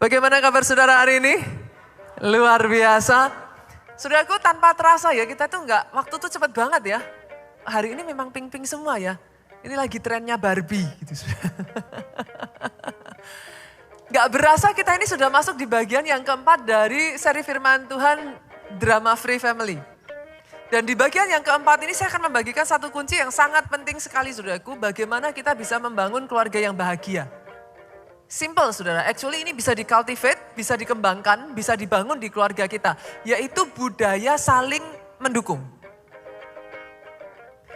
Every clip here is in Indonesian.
Bagaimana kabar saudara hari ini? Luar biasa. Saudaraku, tanpa terasa ya, kita tuh waktu tuh cepet banget ya. Hari ini memang ping-ping semua ya. Ini lagi trennya Barbie gitu. Gak berasa kita ini sudah masuk di bagian yang keempat dari seri firman Tuhan Drama Free Family. Dan di bagian yang keempat ini saya akan membagikan satu kunci yang sangat penting sekali saudaraku. Bagaimana kita bisa membangun keluarga yang bahagia. Simple saudara, actually ini bisa di-cultivate, bisa dikembangkan, bisa dibangun di keluarga kita. Yaitu budaya saling mendukung.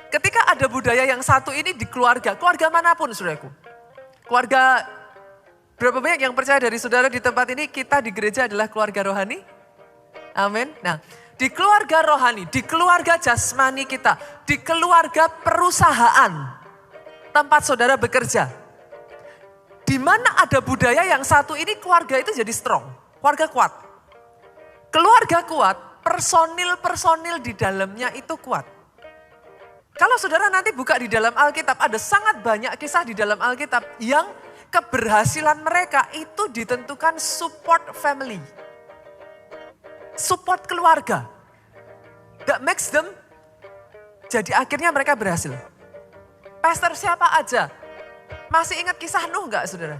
Ketika ada budaya yang satu ini di keluarga manapun saudaraku. Keluarga, berapa banyak yang percaya dari saudara di tempat ini, kita di gereja adalah keluarga rohani? Amin. Nah, di keluarga rohani, di keluarga jasmani kita, di keluarga perusahaan, tempat saudara bekerja. Di mana ada budaya yang satu ini, keluarga itu jadi strong, keluarga kuat. Keluarga kuat, personil-personil di dalamnya itu kuat. Kalau saudara nanti buka di dalam Alkitab, ada sangat banyak kisah di dalam Alkitab yang keberhasilan mereka itu ditentukan support family. Support keluarga. That makes them, jadi akhirnya mereka berhasil. Pastor siapa aja? Masih ingat kisah Nuh enggak saudara?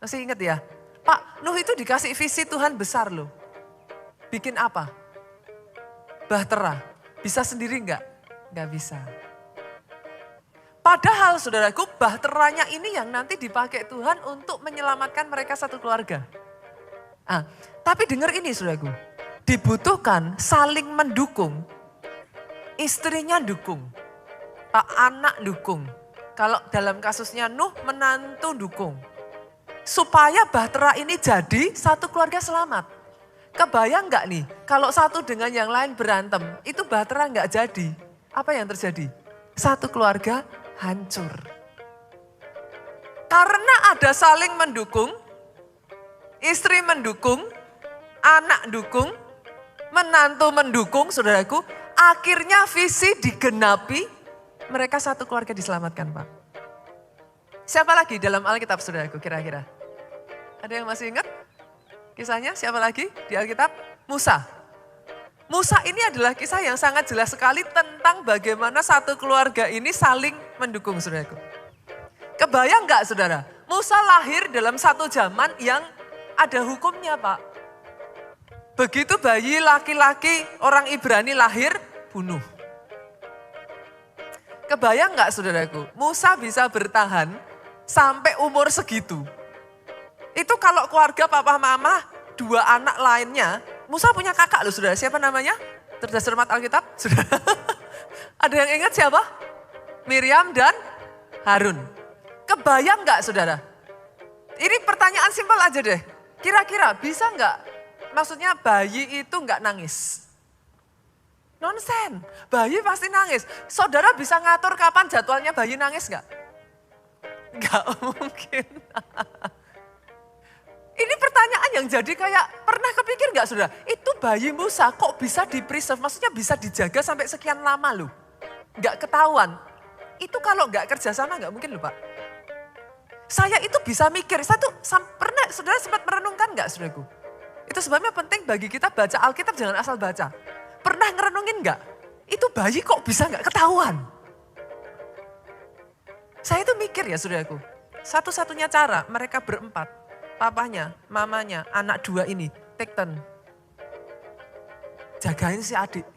Masih ingat ya? Pak, Nuh itu dikasih visi Tuhan besar loh. Bikin apa? Bahtera. Bisa sendiri enggak? Enggak bisa. Padahal saudaraku, bahteranya ini yang nanti dipakai Tuhan untuk menyelamatkan mereka satu keluarga. Tapi dengar ini saudaraku. Dibutuhkan saling mendukung. Istrinya dukung. Anak dukung. Kalau dalam kasusnya Nuh, menantu dukung. Supaya bahtera ini jadi satu keluarga selamat. Kebayang nggak nih, kalau satu dengan yang lain berantem, itu bahtera nggak jadi. Apa yang terjadi? Satu keluarga hancur. Karena ada saling mendukung, istri mendukung, anak dukung, menantu mendukung, saudaraku. Akhirnya visi digenapi. Mereka satu keluarga diselamatkan, Pak. Siapa lagi dalam Alkitab, saudaraku, kira-kira? Ada yang masih ingat kisahnya? Siapa lagi di Alkitab? Musa. Musa ini adalah kisah yang sangat jelas sekali tentang bagaimana satu keluarga ini saling mendukung, saudaraku. Kebayang nggak, saudara? Musa lahir dalam satu zaman yang ada hukumnya, Pak. Begitu bayi laki-laki orang Ibrani lahir, bunuh. Kebayang nggak saudaraku, Musa bisa bertahan sampai umur segitu. Itu kalau keluarga papa mama, dua anak lainnya, Musa punya kakak loh saudara, siapa namanya? Cermat Alkitab, saudara. Ada yang ingat siapa? Miriam dan Harun. Kebayang nggak saudara? Ini pertanyaan simpel aja deh, kira-kira bisa nggak, maksudnya bayi itu nggak nangis? Nonsen, bayi pasti nangis. Saudara bisa ngatur kapan jadwalnya bayi nangis gak? Gak mungkin. Ini pertanyaan yang jadi kayak pernah kepikir gak saudara? Itu bayi Musa kok bisa di-preserve, maksudnya bisa dijaga sampai sekian lama loh. Gak ketahuan. Itu kalau gak kerjasama gak mungkin loh Pak. Saya itu bisa mikir, saudara sempat merenungkan gak saudaraku? Itu sebabnya penting bagi kita baca Alkitab jangan asal baca. Pernah ngerenungin gak? Itu bayi kok bisa gak ketahuan? Saya itu mikir ya saudaraku. Satu-satunya cara mereka berempat. Papanya, mamanya, anak dua ini. Take turn. Jagain si adik.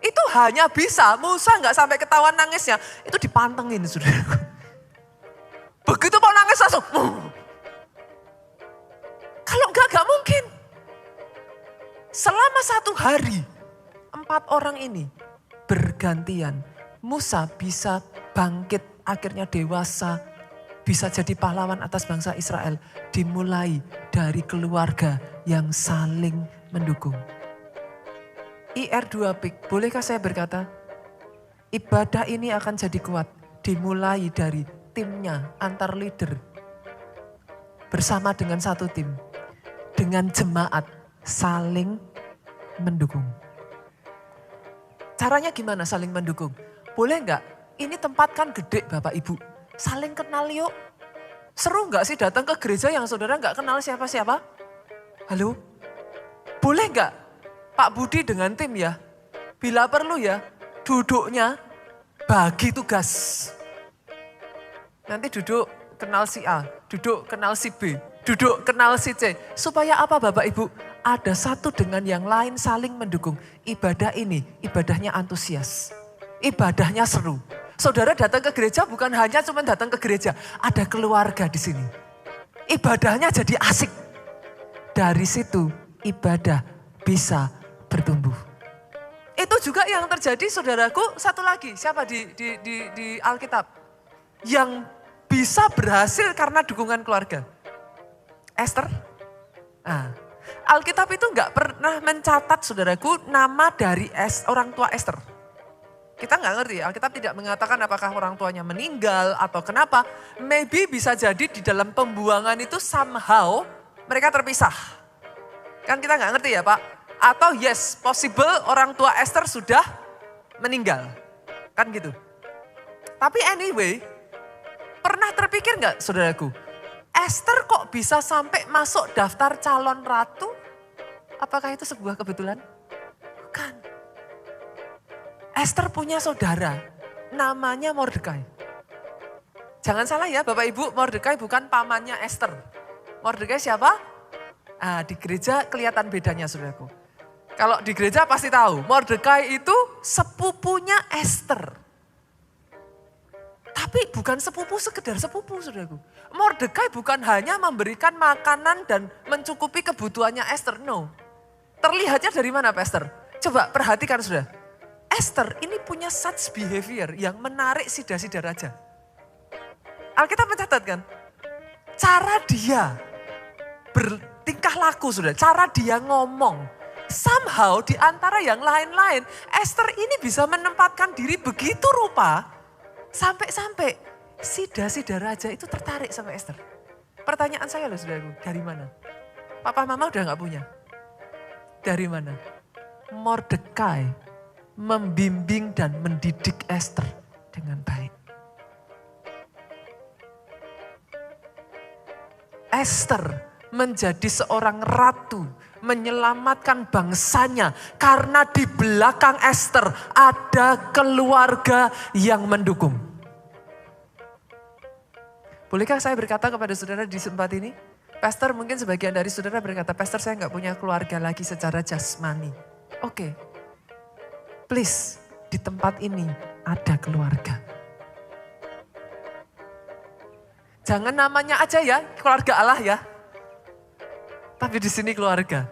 Itu hanya bisa, Musa gak sampai ketahuan nangisnya. Itu dipantengin saudaraku. Begitu mau nangis langsung. Kalau gak mungkin. Selama satu hari, 4 orang ini bergantian. Musa bisa bangkit, akhirnya dewasa, bisa jadi pahlawan atas bangsa Israel. Dimulai dari keluarga yang saling mendukung. IR2 PIK, bolehkah saya berkata? Ibadah ini akan jadi kuat. Dimulai dari timnya, antar leader. Bersama dengan satu tim. Dengan jemaat. Saling mendukung. Caranya gimana saling mendukung? Boleh enggak? Ini tempat kan gede Bapak Ibu. Saling kenal yuk. Seru nggak sih datang ke gereja yang saudara nggak kenal siapa-siapa? Halo? Boleh nggak Pak Budi dengan tim ya? Bila perlu ya, duduknya bagi tugas. Nanti duduk kenal si A, duduk kenal si B, duduk kenal si C. Supaya apa Bapak Ibu? Ada satu dengan yang lain saling mendukung. Ibadah ini, ibadahnya antusias. Ibadahnya seru. Saudara datang ke gereja bukan hanya cuma datang ke gereja. Ada keluarga di sini. Ibadahnya jadi asik. Dari situ ibadah bisa bertumbuh. Itu juga yang terjadi saudaraku, satu lagi, siapa di Alkitab? Yang bisa berhasil karena dukungan keluarga. Esther. Nah, Alkitab itu enggak pernah mencatat saudaraku nama dari orang tua Esther. Kita nggak ngerti, Alkitab tidak mengatakan apakah orang tuanya meninggal atau kenapa. Maybe bisa jadi di dalam pembuangan itu somehow mereka terpisah. Kan kita nggak ngerti ya Pak. Atau yes, possible orang tua Esther sudah meninggal. Kan gitu. Tapi anyway, pernah terpikir nggak saudaraku? Esther kok bisa sampai masuk daftar calon ratu? Apakah itu sebuah kebetulan? Bukan. Esther punya saudara, namanya Mordekai. Jangan salah ya Bapak Ibu, Mordekai bukan pamannya Esther. Mordekai siapa? Di gereja kelihatan bedanya saudaraku. Kalau di gereja pasti tahu, Mordekai itu sepupunya Esther. Tapi bukan sepupu sekedar sepupu saudaraku. Mordekai bukan hanya memberikan makanan dan mencukupi kebutuhannya Esther, no. Terlihatnya dari mana Pak Esther? Coba perhatikan saudara. Esther ini punya such behavior yang menarik sida-sida raja. Alkitab mencatat kan, cara dia bertingkah laku saudara, cara dia ngomong. Somehow di antara yang lain-lain, Esther ini bisa menempatkan diri begitu rupa, sampai-sampai sida-sida raja itu tertarik sama Esther. Pertanyaan saya loh saudaraku, dari mana? Papa mama udah gak punya? Dari mana? Mordekai membimbing dan mendidik Esther dengan baik. Esther menjadi seorang ratu, menyelamatkan bangsanya karena di belakang Esther ada keluarga yang mendukung. Bolehkah saya berkata kepada saudara di tempat ini? Pastor, mungkin sebagian dari saudara berkata, Pastor saya nggak punya keluarga lagi secara jasmani. Oke. Please, di tempat ini ada keluarga. Jangan namanya aja ya, keluarga Allah ya. Tapi di sini keluarga.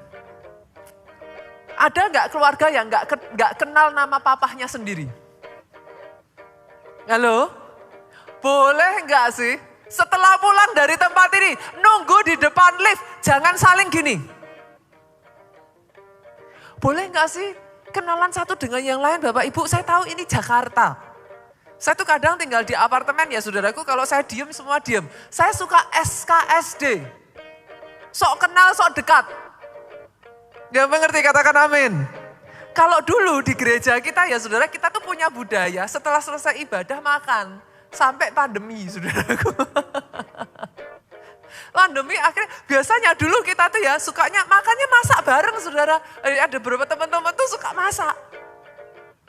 Ada nggak keluarga yang nggak kenal nama papahnya sendiri? Halo? Boleh nggak sih? Setelah pulang dari tempat ini, nunggu di depan lift, jangan saling gini. Boleh nggak sih kenalan satu dengan yang lain, Bapak Ibu? Saya tahu ini Jakarta. Saya tuh kadang tinggal di apartemen ya saudaraku, kalau saya diem semua diem. Saya suka SKSD. Sok kenal, sok dekat. Yang mengerti katakan amin. Kalau dulu di gereja kita ya saudara, kita tuh punya budaya setelah selesai ibadah makan. Sampai pandemi saudaraku. Pandemi akhirnya biasanya dulu kita tuh ya sukanya makannya masak bareng saudara. Ada beberapa teman-teman tuh suka masak.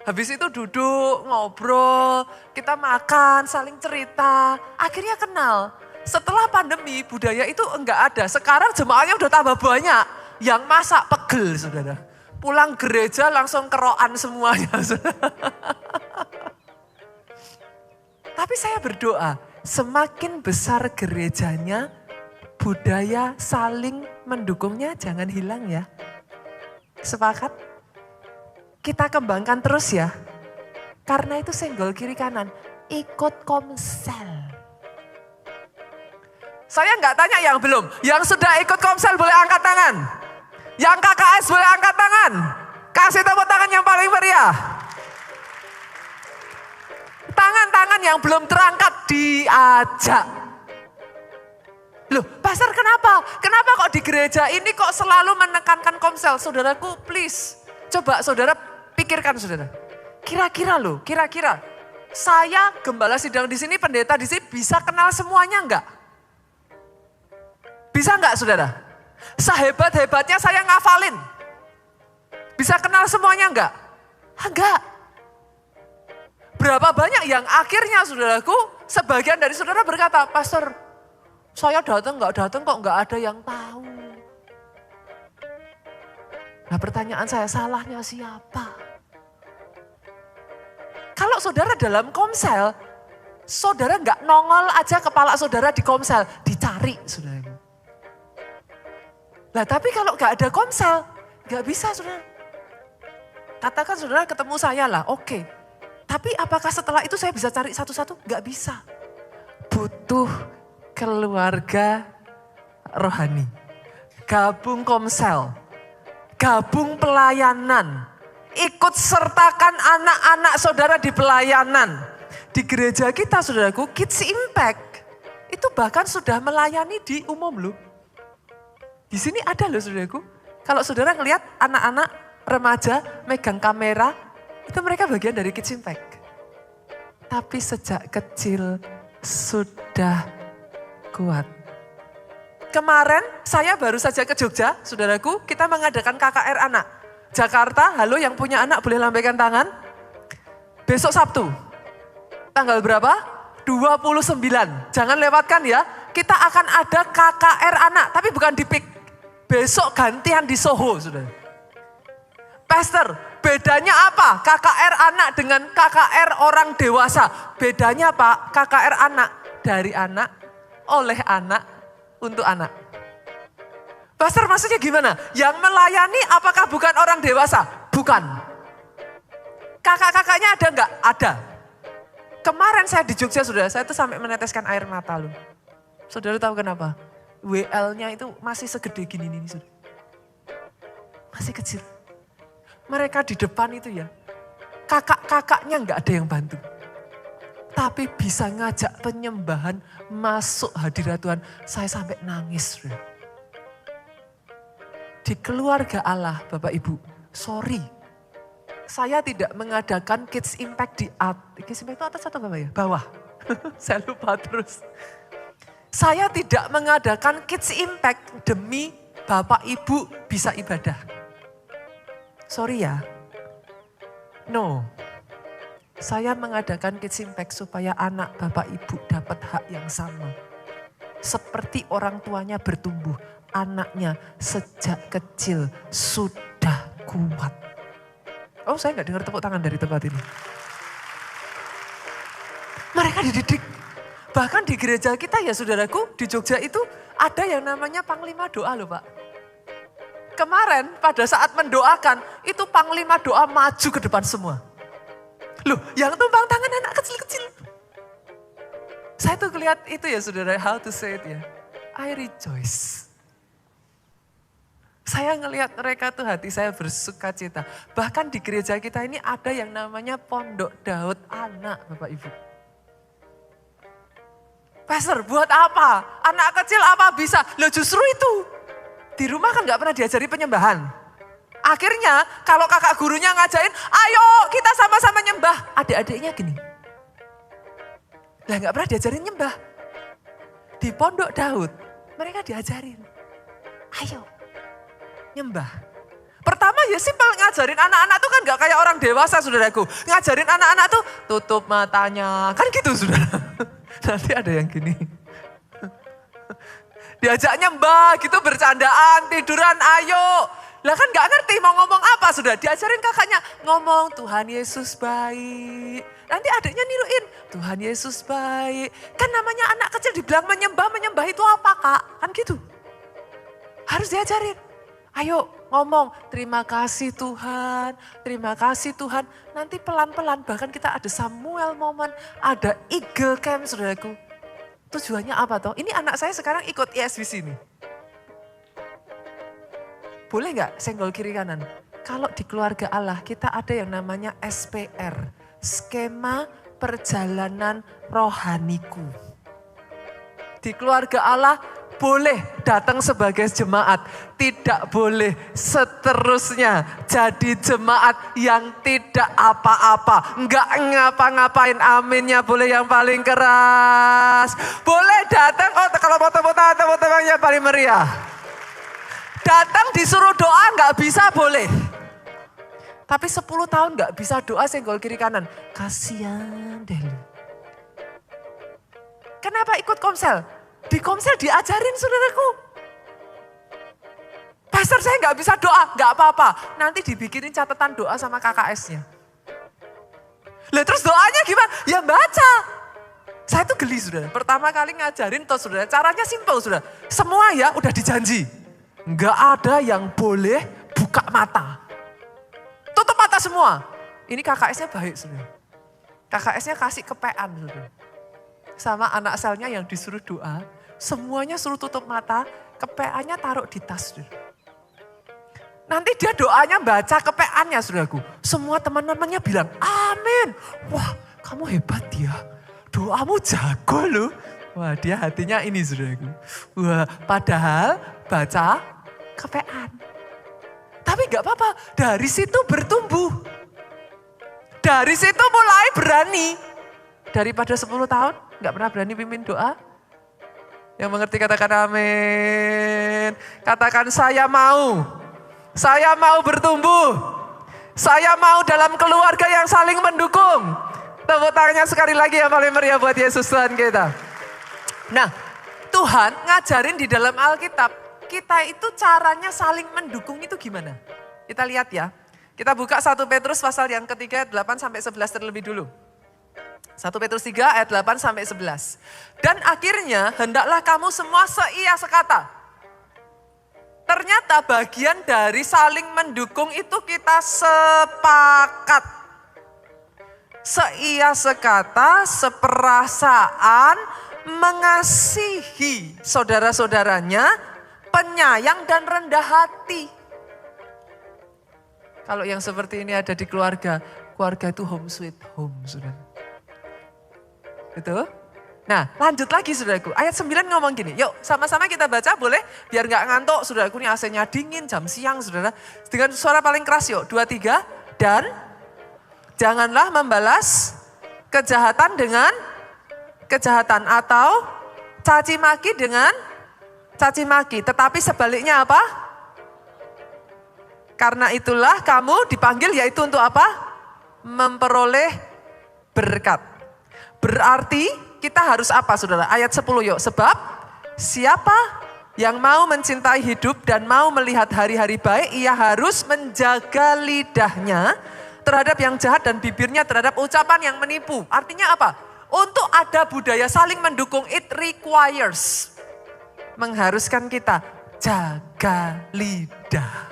Habis itu duduk, ngobrol, kita makan, saling cerita, akhirnya kenal. Setelah pandemi budaya itu enggak ada. Sekarang jemaahnya udah tambah banyak. Yang masak pegel saudara. Pulang gereja langsung keroan semuanya saudara. Tapi saya berdoa semakin besar gerejanya budaya saling mendukungnya jangan hilang ya. Sepakat? Kita kembangkan terus ya. Karena itu senggol kiri kanan. Ikut komsel. Saya nggak tanya yang belum. Yang sudah ikut komsel boleh angkat tangan. Yang KKS boleh angkat tangan. Kasih tepuk tangan yang paling meriah. Tangan-tangan yang belum terangkat diajak. Loh, Pastor kenapa? Kenapa kok di gereja ini kok selalu menekankan komsel? Saudaraku please. Coba saudara pikirkan saudara. Kira-kira saya gembala sidang di sini, pendeta di sini bisa kenal semuanya enggak? Bisa enggak saudara? Sehebat-hebatnya saya ngafalin. Bisa kenal semuanya enggak? Enggak. Berapa banyak yang akhirnya saudaraku, sebagian dari saudara berkata, Pastor, saya datang kok enggak ada yang tahu. Nah pertanyaan saya, salahnya siapa? Kalau saudara dalam komsel, saudara enggak nongol aja kepala saudara di komsel, dicari saudara. Nah tapi kalau enggak ada komsel, enggak bisa saudara. Katakan saudara ketemu saya lah, oke. Tapi apakah setelah itu saya bisa cari satu-satu? Enggak bisa. Butuh keluarga rohani. Gabung komsel, gabung pelayanan. Ikut sertakan anak-anak saudara di pelayanan. Di gereja kita saudaraku, Kids Impact. Itu bahkan sudah melayani di umum loh. Di sini ada loh saudaraku. Kalau saudara ngelihat anak-anak remaja megang kamera, itu mereka bagian dari Kids Impact. Tapi sejak kecil sudah kuat. Kemarin saya baru saja ke Jogja, saudaraku, kita mengadakan KKR anak. Jakarta, halo yang punya anak boleh lambaikan tangan. Besok Sabtu, tanggal berapa? 29, jangan lewatkan ya. Kita akan ada KKR anak, tapi bukan di PIK. Besok gantian di Soho, saudara. Pastor, bedanya apa? KKR anak dengan KKR orang dewasa. Bedanya apa? KKR anak, dari anak, oleh anak, untuk anak. Pastor maksudnya gimana? Yang melayani apakah bukan orang dewasa? Bukan. Kakak-kakaknya ada enggak? Ada. Kemarin saya di Jogja saudara, saya tuh sampai meneteskan air mata loh. Saudara tahu kenapa? WL-nya itu masih segede gini nih saudara. Masih kecil. Mereka di depan itu ya, kakak-kakaknya enggak ada yang bantu. Tapi bisa ngajak penyembahan masuk hadirat Tuhan. Saya sampai nangis saudara. Di keluarga Allah, Bapak Ibu, sorry. Saya tidak mengadakan Kids Impact di Kids Impact itu atas atau bawah ya? Bawah. Saya lupa terus. Saya tidak mengadakan Kids Impact demi Bapak Ibu bisa ibadah. Sorry ya. No. Saya mengadakan Kids Impact supaya anak Bapak Ibu dapat hak yang sama. Seperti orang tuanya bertumbuh. Anaknya sejak kecil sudah kuat. Oh saya nggak dengar tepuk tangan dari tempat ini. Mereka dididik. Bahkan di gereja kita ya saudaraku, di Jogja itu ada yang namanya panglima doa loh Pak. Kemarin pada saat mendoakan, itu panglima doa maju ke depan semua. Loh yang tumpang tangan anak kecil-kecil. Saya tuh lihat itu ya saudara, how to say it ya. I rejoice. Saya ngelihat mereka tuh hati saya bersuka cita. Bahkan di gereja kita ini ada yang namanya Pondok Daud Anak Bapak Ibu. Pastor buat apa? Anak kecil apa bisa? Loh justru itu. Di rumah kan gak pernah diajari penyembahan. Akhirnya kalau kakak gurunya ngajain, ayo kita sama-sama nyembah. Adik-adiknya gini. Lah gak pernah diajarin nyembah. Di Pondok Daud mereka diajarin. Ayo. Nyembah. Pertama ya simpel ngajarin anak-anak tuh kan gak kayak orang dewasa saudaraku. Ngajarin anak-anak tuh tutup matanya. Kan gitu saudara. Nanti ada yang gini. Diajak nyembah gitu bercandaan, tiduran ayo. Lah kan gak ngerti mau ngomong apa sudah. Diajarin kakaknya ngomong Tuhan Yesus baik. Nanti adiknya niruin Tuhan Yesus baik. Kan namanya anak kecil dibilang menyembah itu apa kak? Kan gitu. Harus diajarin. Ayo ngomong, terima kasih Tuhan, terima kasih Tuhan. Nanti pelan-pelan, bahkan kita ada Samuel moment, ada Eagle Camp saudaraku. Tujuannya apa toh? Ini anak saya sekarang ikut ISBC ini. Boleh gak senggol kiri kanan? Kalau di keluarga Allah kita ada yang namanya SPR, Skema Perjalanan Rohaniku. Di keluarga Allah boleh datang sebagai jemaat, tidak boleh seterusnya jadi jemaat yang tidak apa-apa, enggak ngapa-ngapain. Aminnya boleh yang paling keras. Boleh datang, kalau foto-foto yang paling meriah. Datang disuruh doa enggak bisa, boleh. Tapi 10 tahun enggak bisa doa senggol kiri kanan. Kasihan deh lu. Kenapa ikut komsel? Di komsel diajarin saudaraku. Pastor saya nggak bisa doa, nggak apa-apa. Nanti dibikinin catatan doa sama KKS-nya. Lah terus doanya gimana? Ya baca. Saya tuh geli saudara. Pertama kali ngajarin toh saudara, caranya simpel saudara. Semua ya udah dijanji. Nggak ada yang boleh buka mata. Tutup mata semua. Ini KKS-nya baik saudara. KKS-nya kasih kepean saudara. Sama anak selnya yang disuruh doa. Semuanya suruh tutup mata, kepeannya taruh di tas. Nanti dia doanya baca kepeannya saudaraku. Semua teman-temannya bilang, amin. Wah kamu hebat ya, doamu jago loh. Wah dia hatinya ini saudaraku. Wah padahal baca kepean. Tapi gak apa-apa, dari situ bertumbuh. Dari situ mulai berani. Daripada 10 tahun gak pernah berani pimpin doa. Yang mengerti katakan amin. Katakan saya mau. Saya mau bertumbuh. Saya mau dalam keluarga yang saling mendukung. Tepuk tangannya sekali lagi yang paling meriah buat Yesus Tuhan kita. Nah Tuhan ngajarin di dalam Alkitab. Kita itu caranya saling mendukung itu gimana? Kita lihat ya. Kita buka 1 Petrus pasal yang ketiga 8-11 terlebih dulu. 1 Petrus 3 ayat 8 sampai 11. Dan akhirnya hendaklah kamu semua seia sekata. Ternyata bagian dari saling mendukung itu kita sepakat. Seia sekata, seperasaan, mengasihi saudara-saudaranya, penyayang dan rendah hati. Kalau yang seperti ini ada di keluarga, keluarga itu home sweet home, saudara. Itu. Nah lanjut lagi saudaraku, ayat 9 ngomong gini, yuk sama-sama kita baca boleh? Biar gak ngantuk saudaraku, ini AC-nya dingin jam siang saudara. Dengan suara paling keras yuk, 2, 3. Dan janganlah membalas kejahatan dengan kejahatan atau caci maki dengan caci maki. Tetapi sebaliknya apa? Karena itulah kamu dipanggil yaitu untuk apa? Memperoleh berkat. Berarti kita harus apa saudara? Ayat 10 yuk. Sebab siapa yang mau mencintai hidup dan mau melihat hari-hari baik, ia harus menjaga lidahnya terhadap yang jahat dan bibirnya terhadap ucapan yang menipu. Artinya apa? Untuk ada budaya saling mendukung, it requires. Mengharuskan kita jaga lidah.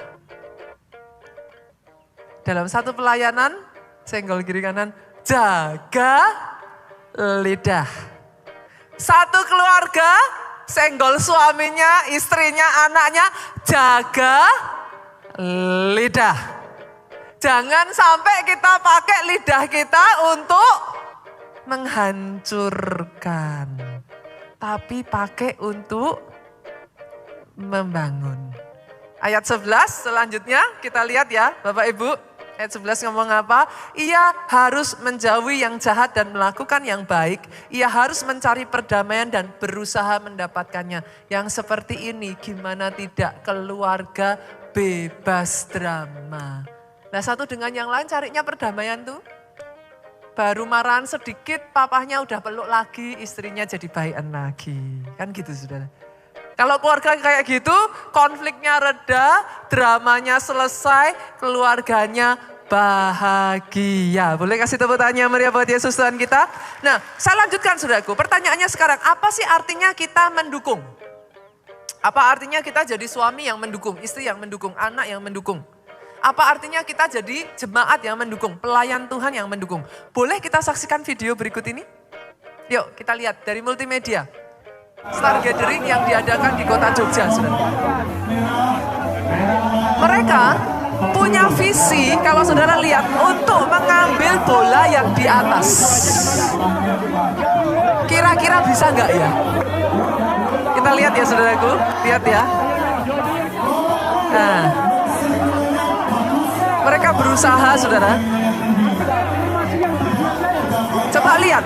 Dalam satu pelayanan, senggol kiri kanan, jaga lidah. Satu keluarga, senggol suaminya, istrinya, anaknya, jaga lidah. Jangan sampai kita pakai lidah kita untuk menghancurkan. Tapi pakai untuk membangun. Ayat 11 selanjutnya kita lihat ya Bapak Ibu. Ayat 11 ngomong apa? Ia harus menjauhi yang jahat dan melakukan yang baik. Ia harus mencari perdamaian dan berusaha mendapatkannya. Yang seperti ini gimana tidak keluarga bebas drama. Nah satu dengan yang lain carinya perdamaian tuh. Baru marahan sedikit papahnya udah peluk lagi, istrinya jadi baikan lagi. Kan gitu saudara. Kalau keluarga kayak gitu, konfliknya reda, dramanya selesai, keluarganya bahagia. Boleh kasih tepuk tangan yang meriah buat Yesus Tuhan kita? Nah, saya lanjutkan saudaraku. Pertanyaannya sekarang, apa sih artinya kita mendukung? Apa artinya kita jadi suami yang mendukung, istri yang mendukung, anak yang mendukung? Apa artinya kita jadi jemaat yang mendukung, pelayan Tuhan yang mendukung? Boleh kita saksikan video berikut ini? Yuk kita lihat dari multimedia. Star Gathering yang diadakan di kota Jogja, saudara. Mereka punya visi, kalau saudara lihat, untuk mengambil bola yang di atas. Kira-kira bisa nggak ya? Kita kita lihat ya saudaraku, lihat ya. Nah, mereka berusaha saudara. Coba lihat,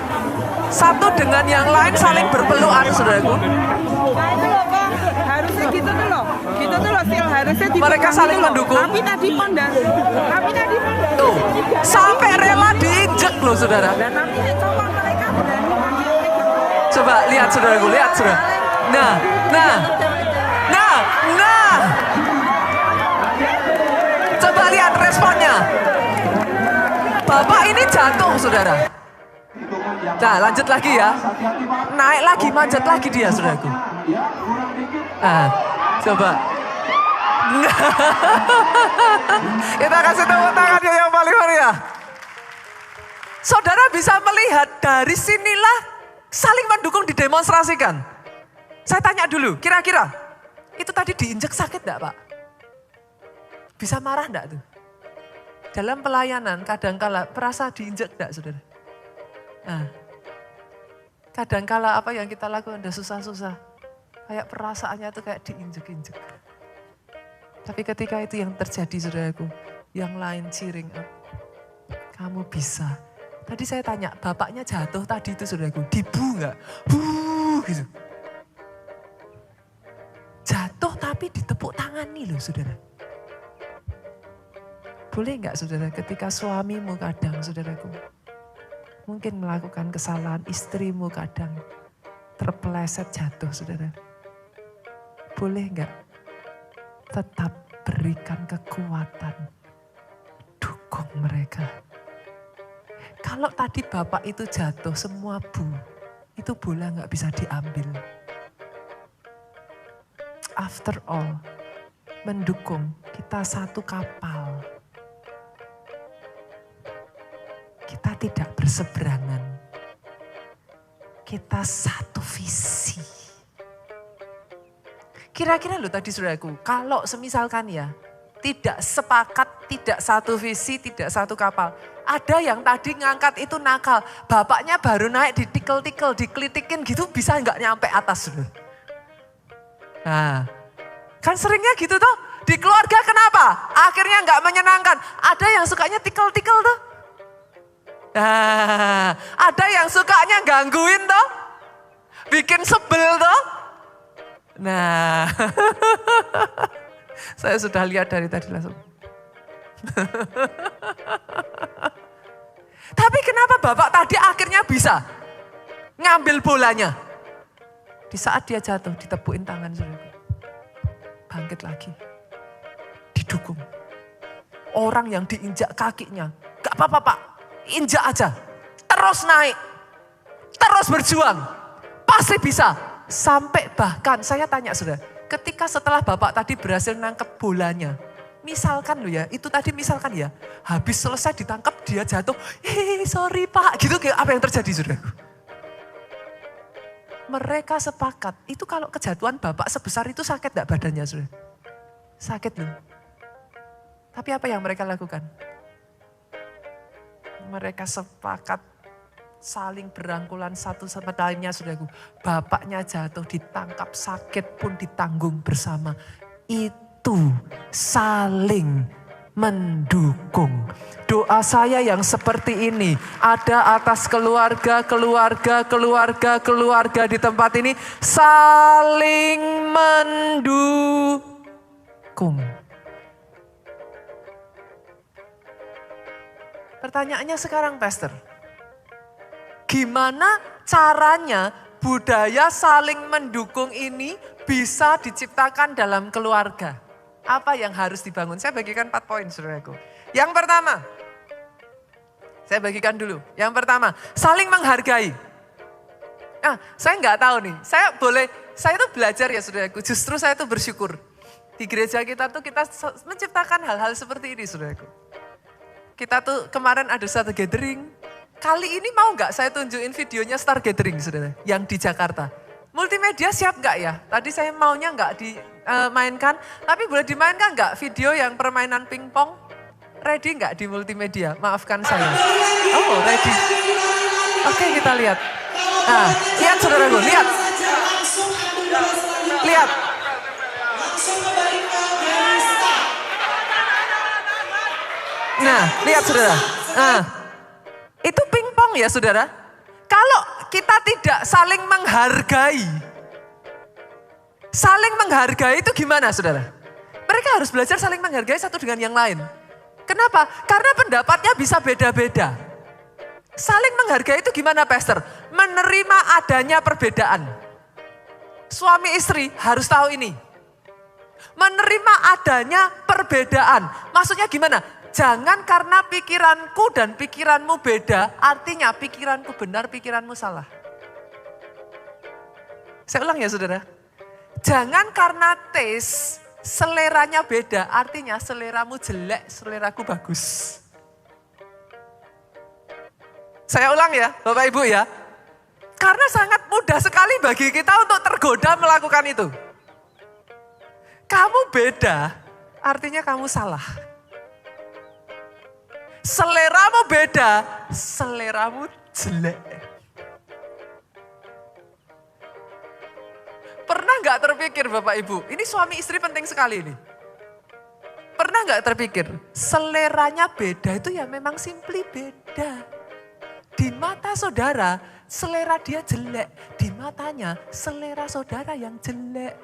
satu dengan yang lain saling berpelukan saudaraku. Nah itu loh kok, harusnya gitu tuh loh. Gitu tuh loh, Sil, harusnya Mereka saling mendukung. Tapi tadi pandang. Tuh, sampai rela diinjek loh saudara. Dan tapi coba mereka berani. Coba lihat saudaraku, lihat saudara. Nah. Coba lihat responnya. Bapak ini jatuh saudara. Nah lanjut lagi ya. Naik lagi, manjat lagi dia saudaraku. Nah, coba. Kita kasih tepuk tangannya yang paling meriah. Saudara bisa melihat dari sinilah saling mendukung didemonstrasikan. Saya tanya dulu, kira-kira itu tadi diinjek sakit enggak Pak? Bisa marah enggak tuh? Dalam pelayanan kadangkala perasa diinjek enggak saudara? Nah, kadangkala apa yang kita lakukan udah susah-susah. Kayak perasaannya tuh kayak diinjek-injek. Tapi ketika itu yang terjadi saudaraku, yang lain cheering up. Kamu bisa. Tadi saya tanya, bapaknya jatuh tadi itu saudaraku, dibu enggak? Gitu. Jatuh tapi ditepuk tangani loh saudara. Boleh enggak saudara ketika suamimu kadang saudaraku, mungkin melakukan kesalahan, istrimu kadang terpeleset jatuh saudara. Boleh enggak tetap berikan kekuatan, dukung mereka. Kalau tadi bapak itu jatuh semua itu bola enggak bisa diambil. After all, mendukung kita satu kapal. Kita tidak berseberangan. Kita satu visi. Kira-kira loh tadi saudaraku, kalau semisalkan ya, tidak sepakat, tidak satu visi, tidak satu kapal. Ada yang tadi ngangkat itu nakal. Bapaknya baru naik ditikel-tikel, dikelitikin gitu bisa nggak nyampe atas. Nah, kan seringnya gitu tuh. Di keluarga kenapa? Akhirnya nggak menyenangkan. Ada yang sukanya tikel-tikel tuh. Nah, ada yang sukanya gangguin tuh. Bikin sebel tuh. Nah, saya sudah lihat dari tadi langsung. Tapi kenapa bapak tadi akhirnya bisa ngambil bolanya? Di saat dia jatuh, ditepuin tangan saudara. Bangkit lagi. Didukung. Orang yang diinjak kakinya, gak apa-apa Pak, injak aja. Terus naik, terus berjuang. Pasti bisa. Sampai bahkan saya tanya saudara, ketika setelah bapak tadi berhasil nangkep bolanya, misalkan loh ya, itu tadi misalkan ya, habis selesai ditangkap dia jatuh, sorry Pak, gitu kayak apa yang terjadi saudara? Mereka sepakat, itu kalau kejatuhan bapak sebesar itu sakit gak badannya saudara? Sakit loh. Tapi apa yang mereka lakukan? Mereka sepakat saling berangkulan satu sama lainnya saudaraku. Bapaknya jatuh, ditangkap, sakit pun ditanggung bersama. Itu saling mendukung. Doa saya yang seperti ini ada atas keluarga di tempat ini, saling mendukung. Pertanyaannya sekarang Pastor, gimana caranya budaya saling mendukung ini bisa diciptakan dalam keluarga? Apa yang harus dibangun? Saya bagikan 4 poin saudaraku. Yang pertama, saya bagikan dulu. Yang pertama, saling menghargai. Nah, saya nggak tahu nih, saya tuh belajar ya saudaraku, justru saya tuh bersyukur. Di gereja kita tuh kita menciptakan hal-hal seperti ini saudaraku. Kita tuh kemarin ada satu gathering. Kali ini mau nggak saya tunjukin videonya Star Gathering saudara, yang di Jakarta. Multimedia siap nggak ya? Tadi saya maunya nggak dimainkan, tapi boleh dimainkan nggak video yang permainan pingpong? Ready nggak di multimedia? Maafkan saya. Oh ready. Oke kita lihat. Nah lihat saudaraku, lihat. lihat. Nah, lihat saudara. Nah, itu pingpong ya saudara. Kalau kita tidak saling menghargai. Saling menghargai itu gimana saudara? Mereka harus belajar saling menghargai satu dengan yang lain. Kenapa? Karena pendapatnya bisa beda-beda. Saling menghargai itu gimana pastor? Menerima adanya perbedaan. Suami istri harus tahu ini. Menerima adanya perbedaan. Maksudnya gimana? Jangan karena pikiranku dan pikiranmu beda, artinya pikiranku benar, pikiranmu salah. Saya ulang ya saudara. Jangan karena taste, seleranya beda, artinya seleramu jelek, seleraku bagus. Saya ulang ya Bapak Ibu ya. Karena sangat mudah sekali bagi kita untuk tergoda melakukan itu. Kamu beda, artinya kamu salah. Seleramu beda, seleramu jelek. Pernah nggak terpikir Bapak Ibu, ini suami istri penting sekali ini. Pernah nggak terpikir, seleranya beda itu ya memang simply beda. Di mata saudara, selera dia jelek. Di matanya, selera saudara yang jelek.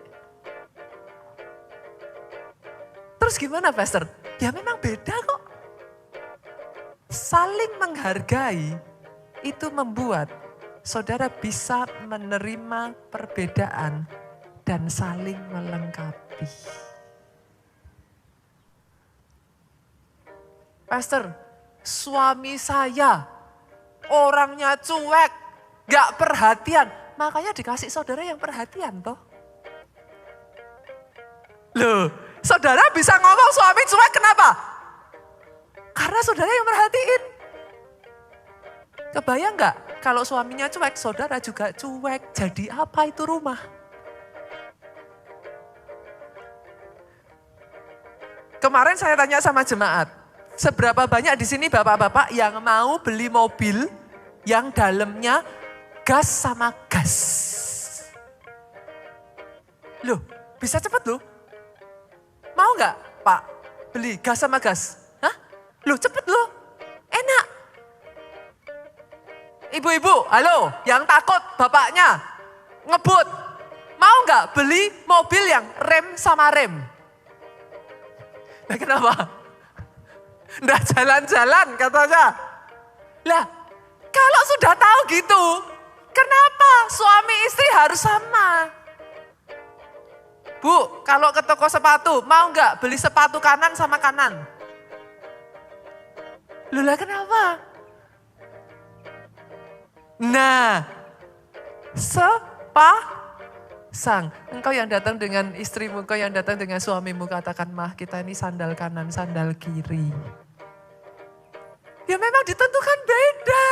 Terus gimana pastor? Ya memang beda kok. Saling menghargai itu membuat saudara bisa menerima perbedaan dan saling melengkapi. Pastor, suami saya orangnya cuek, gak perhatian. Makanya dikasih saudara yang perhatian toh. Loh, saudara bisa ngomong suami cuek kenapa? Karena saudara yang merhatiin. Kebayang gak kalau suaminya cuek, saudara juga cuek. Jadi apa itu rumah? Kemarin saya tanya sama jemaat, seberapa banyak di sini bapak-bapak yang mau beli mobil yang dalamnya gas sama gas? Loh, bisa cepet loh. Mau gak Pak beli gas sama gas? Loh cepet loh, enak. Ibu-ibu, halo, yang takut bapaknya ngebut. Mau nggak beli mobil yang rem sama rem? Nah kenapa? Nggak jalan-jalan katanya. Lah, kalau sudah tahu gitu, kenapa suami istri harus sama? Bu, kalau ke toko sepatu, mau nggak beli sepatu kanan sama kanan? Loh lah kenapa? Nah, sepasang. Engkau yang datang dengan istrimu, engkau yang datang dengan suamimu, katakan mah kita ini sandal kanan, sandal kiri. Ya memang ditentukan beda.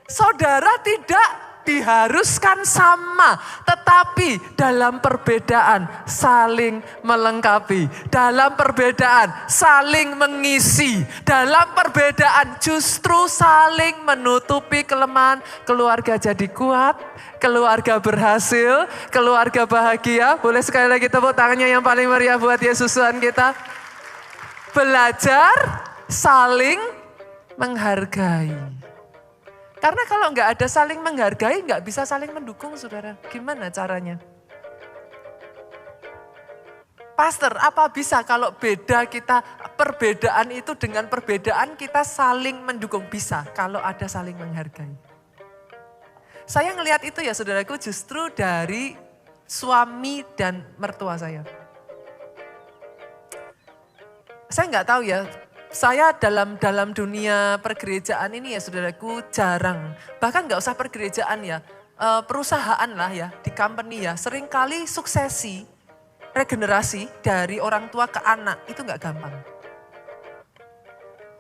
Saudara tidak diharuskan sama, tetapi dalam perbedaan saling melengkapi. Dalam perbedaan saling mengisi. Dalam perbedaan justru saling menutupi kelemahan. Keluarga jadi kuat, keluarga berhasil, keluarga bahagia. Boleh sekali lagi tepuk tangannya yang paling meriah buat Yesus Tuhan kita. Belajar saling menghargai. Karena kalau nggak ada saling menghargai, nggak bisa saling mendukung, saudara. Gimana caranya? Pastor, apa bisa kalau beda kita, perbedaan itu dengan perbedaan kita saling mendukung? Bisa, kalau ada saling menghargai. Saya ngelihat itu ya saudaraku justru dari suami dan mertua saya. Saya nggak tahu ya. Saya dalam dunia pergerejaan ini ya saudaraku jarang. Bahkan gak usah pergerejaan ya, perusahaan lah ya, di company ya. Seringkali suksesi, regenerasi dari orang tua ke anak itu gak gampang.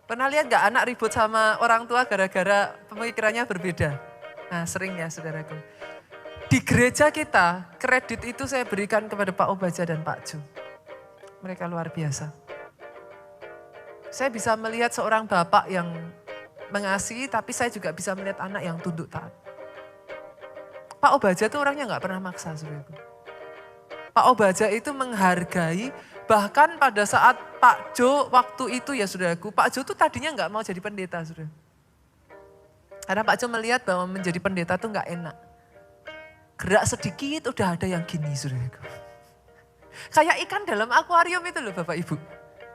Pernah lihat gak anak ribut sama orang tua gara-gara pemikirannya berbeda? Nah sering ya saudaraku. Di gereja kita, kredit itu saya berikan kepada Pak Obaja dan Pak Ju. Mereka luar biasa. Saya bisa melihat seorang bapak yang mengasihi, tapi saya juga bisa melihat anak yang tunduk taat. Pak Obaja tuh orangnya nggak pernah maksa, saudaraku. Pak Obaja itu menghargai, bahkan pada saat Pak Jo waktu itu ya saudaraku, Pak Jo tuh tadinya nggak mau jadi pendeta, saudara. Karena Pak Jo melihat bahwa menjadi pendeta tuh nggak enak. Gerak sedikit udah ada yang gini, saudaraku. Kayak ikan dalam akuarium itu loh Bapak Ibu.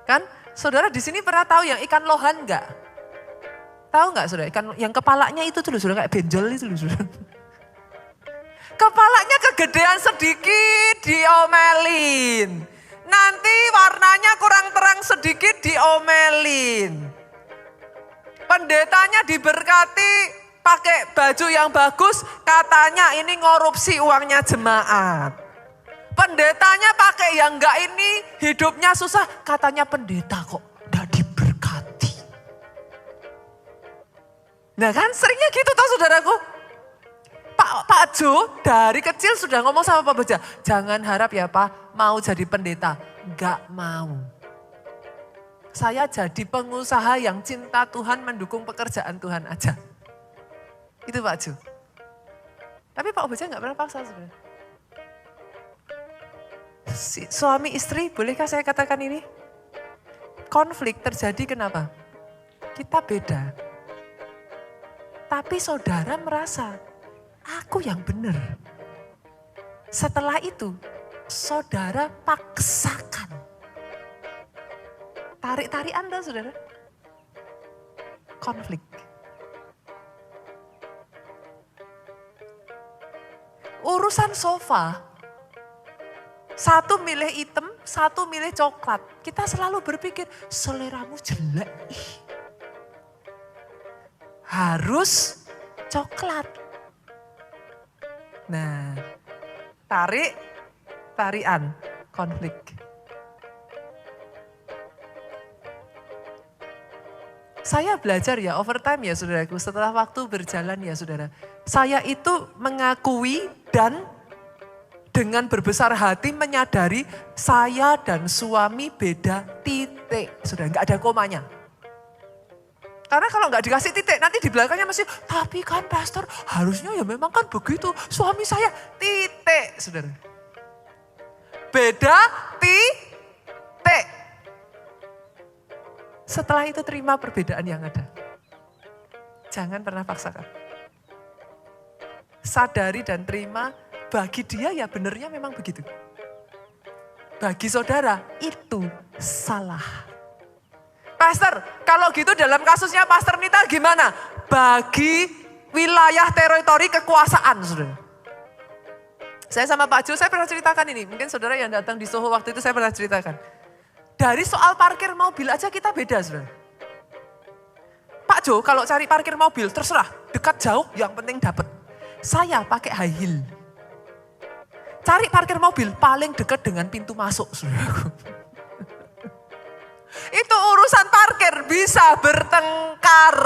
Kan saudara di sini pernah tahu yang ikan lohan nggak? Tahu nggak saudara, ikan yang kepalanya itu tuh loh saudara, kayak benjol itu loh saudara. Kepalanya kegedean sedikit diomelin. Nanti warnanya kurang terang sedikit diomelin. Pendetanya diberkati pakai baju yang bagus, katanya ini ngorupsi uangnya jemaat. Pendetanya pakai yang enggak ini, hidupnya susah, katanya pendeta kok enggak diberkati. Nah kan seringnya gitu toh saudaraku. Pak Jo dari kecil sudah ngomong sama Pak Baja, jangan harap ya Pak mau jadi pendeta. Enggak mau. Saya jadi pengusaha yang cinta Tuhan, mendukung pekerjaan Tuhan aja. Itu Pak Jo. Tapi Pak Baja enggak pernah paksa sebenarnya. Suami istri, bolehkah saya katakan ini? Konflik terjadi kenapa? Kita beda. Tapi saudara merasa, aku yang benar. Setelah itu, saudara paksakan. Tarik-tarikan dong saudara. Konflik. Urusan sofa, satu milih hitam, satu milih coklat. Kita selalu berpikir, seleramu jelek. Harus coklat. Nah, tarian, konflik. Saya belajar ya overtime ya saudaraku, setelah waktu berjalan ya saudara. Saya itu mengakui dan dengan berbesar hati menyadari saya dan suami beda titik. Sudah nggak ada komanya. Karena kalau nggak dikasih titik, nanti di belakangnya masih, tapi kan pastor harusnya ya memang kan begitu. Suami saya titik, saudara. Beda titik. Setelah itu terima perbedaan yang ada. Jangan pernah paksakan. Sadari dan terima, bagi dia ya benernya memang begitu. Bagi saudara itu salah. Pastor, kalau gitu dalam kasusnya Pastor Nita gimana? Bagi wilayah teritori kekuasaan, saudara. Saya sama Pak Jo, saya pernah ceritakan ini. Mungkin saudara yang datang di Soho waktu itu saya pernah ceritakan. Dari soal parkir mobil aja kita beda, saudara. Pak Jo kalau cari parkir mobil terserah, dekat jauh yang penting dapat. Saya pakai high heel. Cari parkir mobil paling dekat dengan pintu masuk, saudara. Itu urusan parkir bisa bertengkar.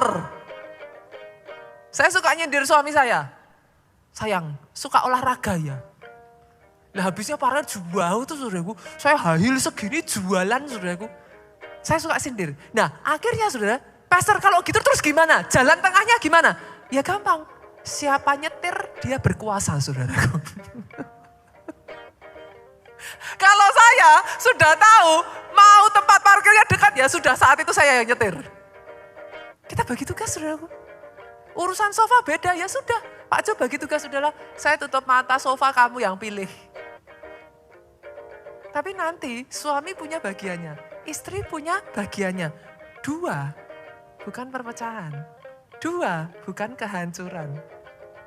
Saya suka nyindir suami saya. Sayang, suka olahraga ya. Lah habisnya parkir jauh tuh saudaraku. Saya hahil segini jualan saudaraku. Saya suka sindir. Nah akhirnya saudara, pastor kalau gitu terus gimana? Jalan tengahnya gimana? Ya gampang. Siapa nyetir dia berkuasa saudaraku. Kalau saya sudah tahu mau tempat parkirnya dekat ya sudah saat itu saya yang nyetir. Kita bagi tugas saudaraku. Urusan sofa beda ya sudah. Pak Jo bagi tugas sudahlah. Saya tutup mata sofa kamu yang pilih. Tapi nanti suami punya bagiannya. Istri punya bagiannya. Dua bukan perpecahan. Dua bukan kehancuran.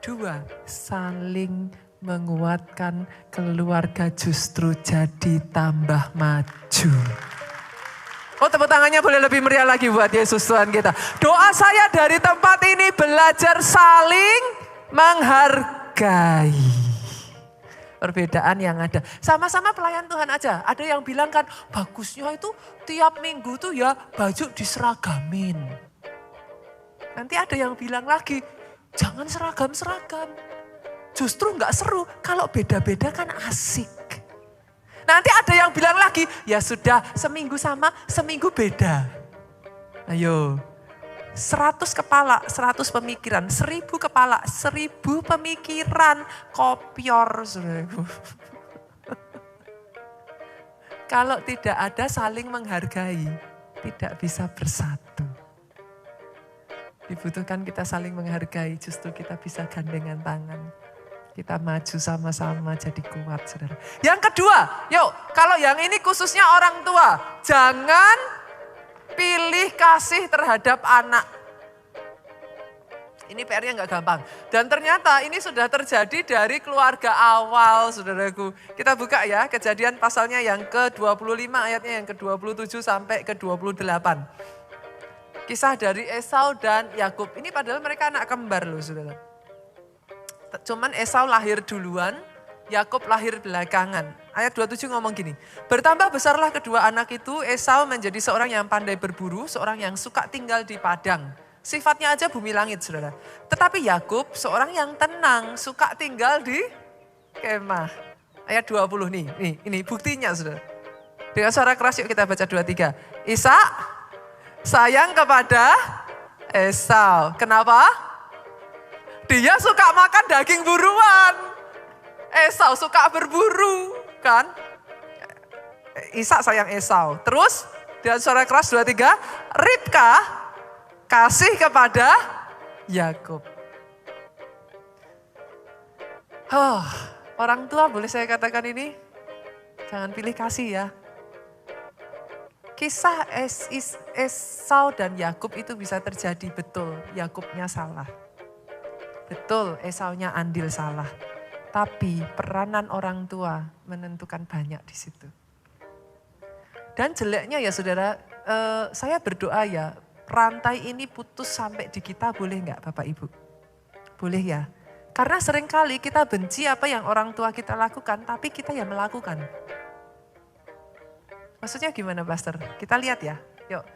Dua saling menguatkan, keluarga justru jadi tambah maju. Oh tepuk tangannya boleh lebih meriah lagi buat Yesus Tuhan kita. Doa saya dari tempat ini belajar saling menghargai. Perbedaan yang ada. Sama-sama pelayan Tuhan aja. Ada yang bilang kan bagusnya itu tiap minggu tuh ya baju diseragamin. Nanti ada yang bilang lagi jangan seragam-seragam. Justru nggak seru, kalau beda-beda kan asik. Nanti ada yang bilang lagi, ya sudah seminggu sama, seminggu beda. Ayo, 100 kepala, 100 pemikiran. 1000 kepala, 1000 pemikiran. Kopior, saudaraku. Kalau tidak ada saling menghargai, tidak bisa bersatu. Dibutuhkan kita saling menghargai, justru kita bisa gandengan tangan. Kita maju sama-sama jadi kuat, saudara. Yang kedua, yuk, kalau yang ini khususnya orang tua, jangan pilih kasih terhadap anak. Ini PR-nya nggak gampang. Dan ternyata ini sudah terjadi dari keluarga awal, saudaraku. Kita buka ya, Kejadian pasalnya yang ke-25, ayatnya yang ke-27 sampai ke-28. Kisah dari Esau dan Yakub. Ini padahal mereka anak kembar loh, saudara. Cuman Esau lahir duluan, Yakub lahir belakangan. Ayat 27 ngomong gini, bertambah besarlah kedua anak itu, Esau menjadi seorang yang pandai berburu, seorang yang suka tinggal di padang. Sifatnya aja bumi langit, saudara. Tetapi Yakub seorang yang tenang, suka tinggal di kemah. Ayat 20 nih, ini buktinya, saudara. Dengan suara keras yuk kita baca 23. Ishak sayang kepada Esau. Kenapa? Dia suka makan daging buruan. Esau suka berburu. Kan? Ishak sayang Esau. Terus dengan suara keras 23, Ribka kasih kepada Yakub. Orang tua boleh saya katakan ini? Jangan pilih kasih ya. Kisah Esau dan Yakub itu bisa terjadi, betul. Yakubnya salah. Betul, Esaunya andil salah. Tapi peranan orang tua menentukan banyak di situ. Dan jeleknya ya saudara, saya berdoa ya, rantai ini putus sampai di kita, boleh enggak Bapak Ibu? Boleh ya. Karena seringkali kita benci apa yang orang tua kita lakukan, tapi kita yang melakukan. Maksudnya gimana Pastor? Kita lihat ya, yuk.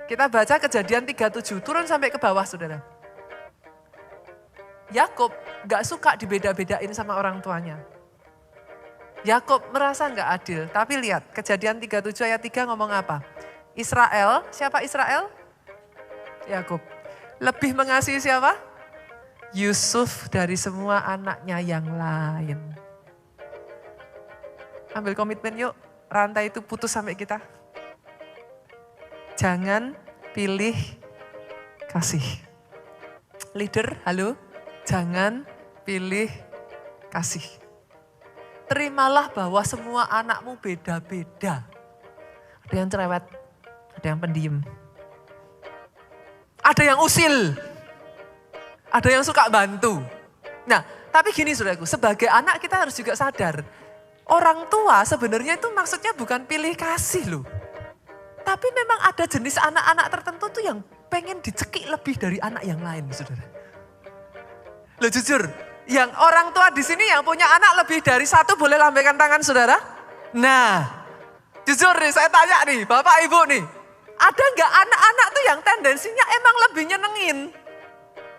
Kita baca Kejadian 37, turun sampai ke bawah saudara. Yakub gak suka dibeda-bedain sama orang tuanya. Yakub merasa gak adil, tapi lihat Kejadian 37 ayat 3 ngomong apa? Israel, siapa Israel? Yakub. Lebih mengasihi siapa? Yusuf dari semua anaknya yang lain. Ambil komitmen yuk, rantai itu putus sampai kita. Jangan pilih kasih. Leader, halo? Jangan pilih kasih. Terimalah bahwa semua anakmu beda-beda. Ada yang cerewet, ada yang pendiam. Ada yang usil, ada yang suka bantu. Nah, tapi gini saudaraku, sebagai anak kita harus juga sadar. Orang tua sebenarnya itu maksudnya bukan pilih kasih loh. Tapi memang ada jenis anak-anak tertentu tuh yang pengen dicekik lebih dari anak yang lain saudara. Loh jujur, yang orang tua di sini yang punya anak lebih dari satu boleh lambaikan tangan saudara? Nah, jujur nih saya tanya nih Bapak Ibu nih. Ada nggak anak-anak tuh yang tendensinya emang lebih nyenengin?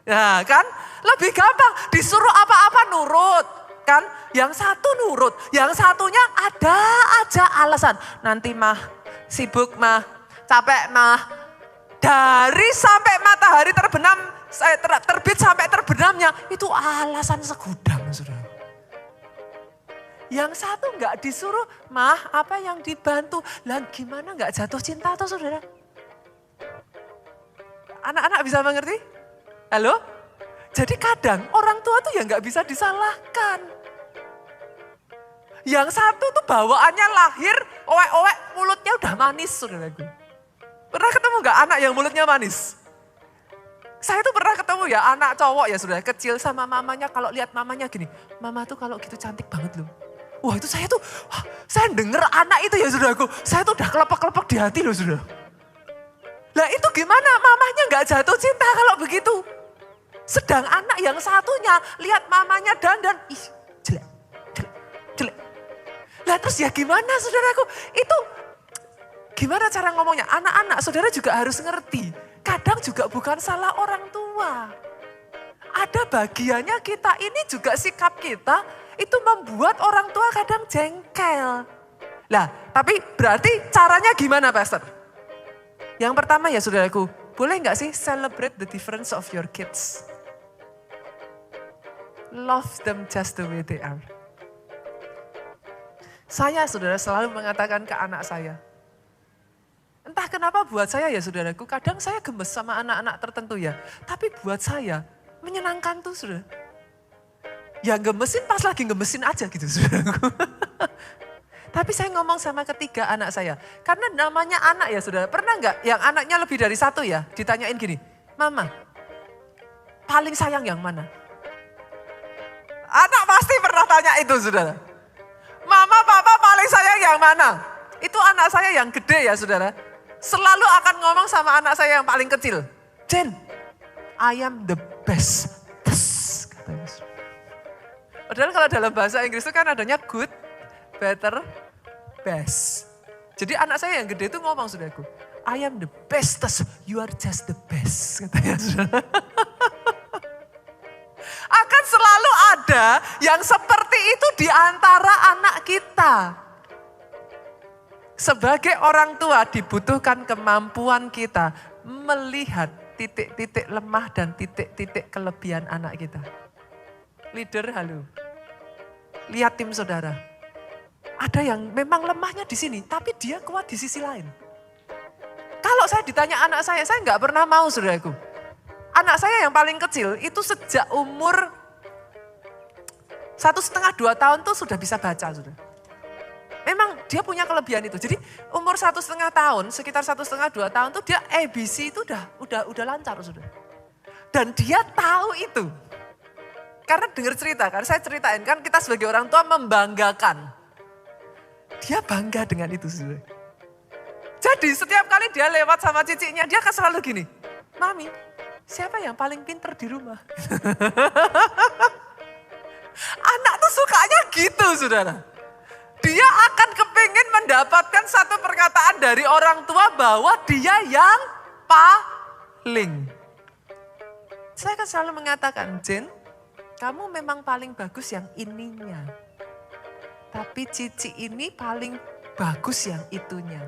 Nah kan, lebih gampang disuruh apa-apa nurut. Kan, yang satu nurut, yang satunya ada aja alasan. Nanti mah, sibuk mah, capek mah. Dari sampai matahari terbenam, terbit sampai terbenamnya, itu alasan segudang saudara. Yang satu nggak disuruh, mah apa yang dibantu. Lah gimana nggak jatuh cinta tuh saudara? Anak-anak bisa mengerti? Halo? Jadi kadang orang tua tuh yang nggak bisa disalahkan. Yang satu tuh bawaannya lahir, owek-owek mulutnya udah manis saudaraku. Pernah ketemu nggak anak yang mulutnya manis? Saya tuh pernah ketemu ya anak cowok ya saudara, kecil sama mamanya, kalau lihat mamanya gini, mama tuh kalau gitu cantik banget loh. Wah itu saya tuh, saya denger anak itu ya saudaraku, saya tuh udah kelepek-kelepek di hati loh saudara. Lah itu gimana mamanya gak jatuh cinta kalau begitu? Sedang anak yang satunya lihat mamanya dandan, ih jelek, jelek, jelek. Lah terus ya gimana saudaraku, itu gimana cara ngomongnya? Anak-anak saudara juga harus ngerti, kadang juga bukan salah orang tua. Ada bagiannya kita ini juga sikap kita itu membuat orang tua kadang jengkel. Lah, tapi berarti caranya gimana Pastor? Yang pertama ya saudaraku, boleh nggak sih celebrate the difference of your kids? Love them just the way they are. Saya, saudara, selalu mengatakan ke anak saya, entah kenapa buat saya ya saudaraku, kadang saya gemes sama anak-anak tertentu ya. Tapi buat saya, menyenangkan tuh saudara. Ya gemesin pas lagi gemesin aja gitu saudaraku. Tapi saya ngomong sama ketiga anak saya, karena namanya anak ya saudara. Pernah nggak yang anaknya lebih dari satu ya, ditanyain gini, Mama, paling sayang yang mana? Anak pasti pernah tanya itu saudara. Mama, papa paling sayang yang mana? Itu anak saya yang gede ya saudara. Selalu akan ngomong sama anak saya yang paling kecil. Jen, I am the best. Katanya. Padahal kalau dalam bahasa Inggris itu kan adanya good, better, best. Jadi anak saya yang gede itu ngomong saudaraku. I am the bestest, you are just the best. Katanya saudara. Akan selalu ada yang seperti itu di antara anak kita. Sebagai orang tua dibutuhkan kemampuan kita melihat titik-titik lemah dan titik-titik kelebihan anak kita. Leader, halo. Lihat tim saudara. Ada yang memang lemahnya di sini, tapi dia kuat di sisi lain. Kalau saya ditanya anak saya nggak pernah mau saudaraku. Anak saya yang paling kecil itu sejak umur 1,5-2 tahun tuh sudah bisa baca sudah. Memang dia punya kelebihan itu. Jadi umur 1,5 tahun, sekitar 1,5-2 tahun tuh dia ABC itu udah lancar sudah. Dan dia tahu itu. Karena dengar cerita kan, saya ceritain kan kita sebagai orang tua membanggakan. Dia bangga dengan itu sudah. Jadi setiap kali dia lewat sama ciciknya dia kan selalu gini, Mami, siapa yang paling pinter di rumah? Anak tuh sukanya gitu saudara. Dia akan kepingin mendapatkan satu perkataan dari orang tua bahwa dia yang paling. Saya kan selalu mengatakan, Jen, kamu memang paling bagus yang ininya. Tapi Cici ini paling bagus yang itunya.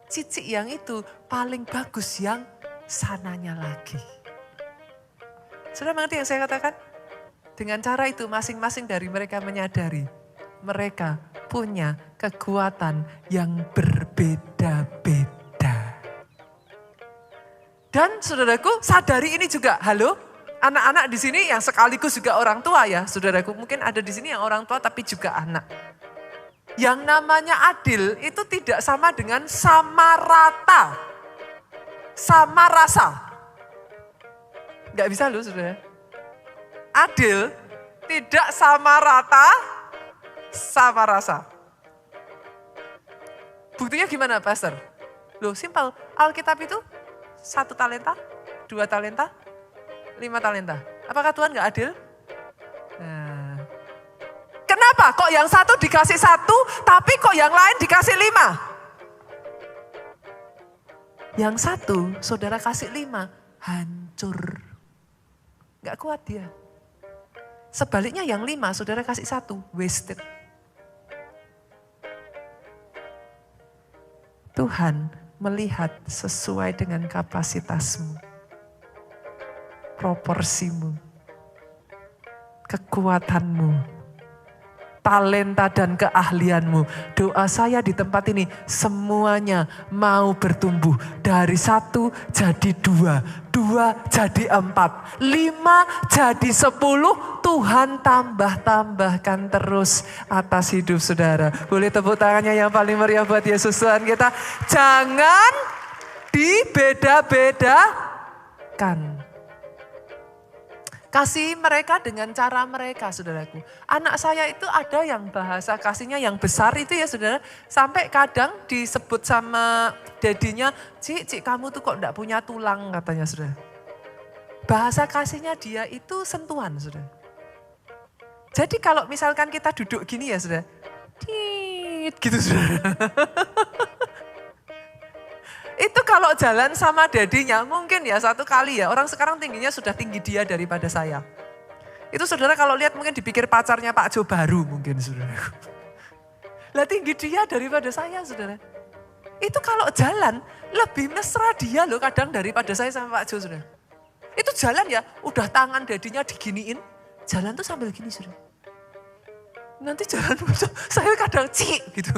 Cici yang itu paling bagus yang sananya lagi. Sudah mengerti yang saya katakan? Dengan cara itu masing-masing dari mereka menyadari mereka punya kekuatan yang berbeda-beda. Dan saudaraku sadari ini juga, halo, anak-anak di sini yang sekaligus juga orang tua ya, saudaraku mungkin ada di sini yang orang tua tapi juga anak. Yang namanya adil itu tidak sama dengan sama rata, sama rasa. Gak bisa loh saudara. Adil tidak sama rata, sama rasa. Buktinya gimana Pastor? Loh simpel, Alkitab itu 1 talenta, 2 talenta, 5 talenta. Apakah Tuhan gak adil? Nah, kenapa kok yang satu dikasih 1, tapi kok yang lain dikasih 5? Yang satu saudara kasih 5, hancur. Gak kuat dia. Sebaliknya yang 5 saudara kasih 1, wasted. Tuhan melihat sesuai dengan kapasitasmu, proporsimu, kekuatanmu, talenta dan keahlianmu. Doa saya di tempat ini semuanya mau bertumbuh dari 1 jadi 2, 2 jadi 4, 5 jadi 10. Tuhan tambahkan terus atas hidup saudara. Boleh tepuk tangannya yang paling meriah buat Yesus Tuhan kita. Jangan dibeda-bedakan. Kasih mereka dengan cara mereka, saudaraku. Anak saya itu ada yang bahasa kasihnya yang besar itu ya saudara. Sampai kadang disebut sama dedinya, Cik kamu tuh kok enggak punya tulang katanya saudara. Bahasa kasihnya dia itu sentuhan saudara. Jadi kalau misalkan kita duduk gini ya saudara, gitu saudara. Itu kalau jalan sama dadinya mungkin ya 1 kali ya. Orang sekarang tingginya sudah tinggi dia daripada saya. Itu saudara kalau lihat mungkin dipikir pacarnya Pak Jo baru mungkin saudara. Lah tinggi dia daripada saya saudara. Itu kalau jalan lebih mesra dia loh kadang daripada saya sama Pak Jo, saudara. Itu jalan ya, udah tangan dadinya diginiin, jalan tuh sambil gini, saudara. Nanti jalan saya kadang gitu.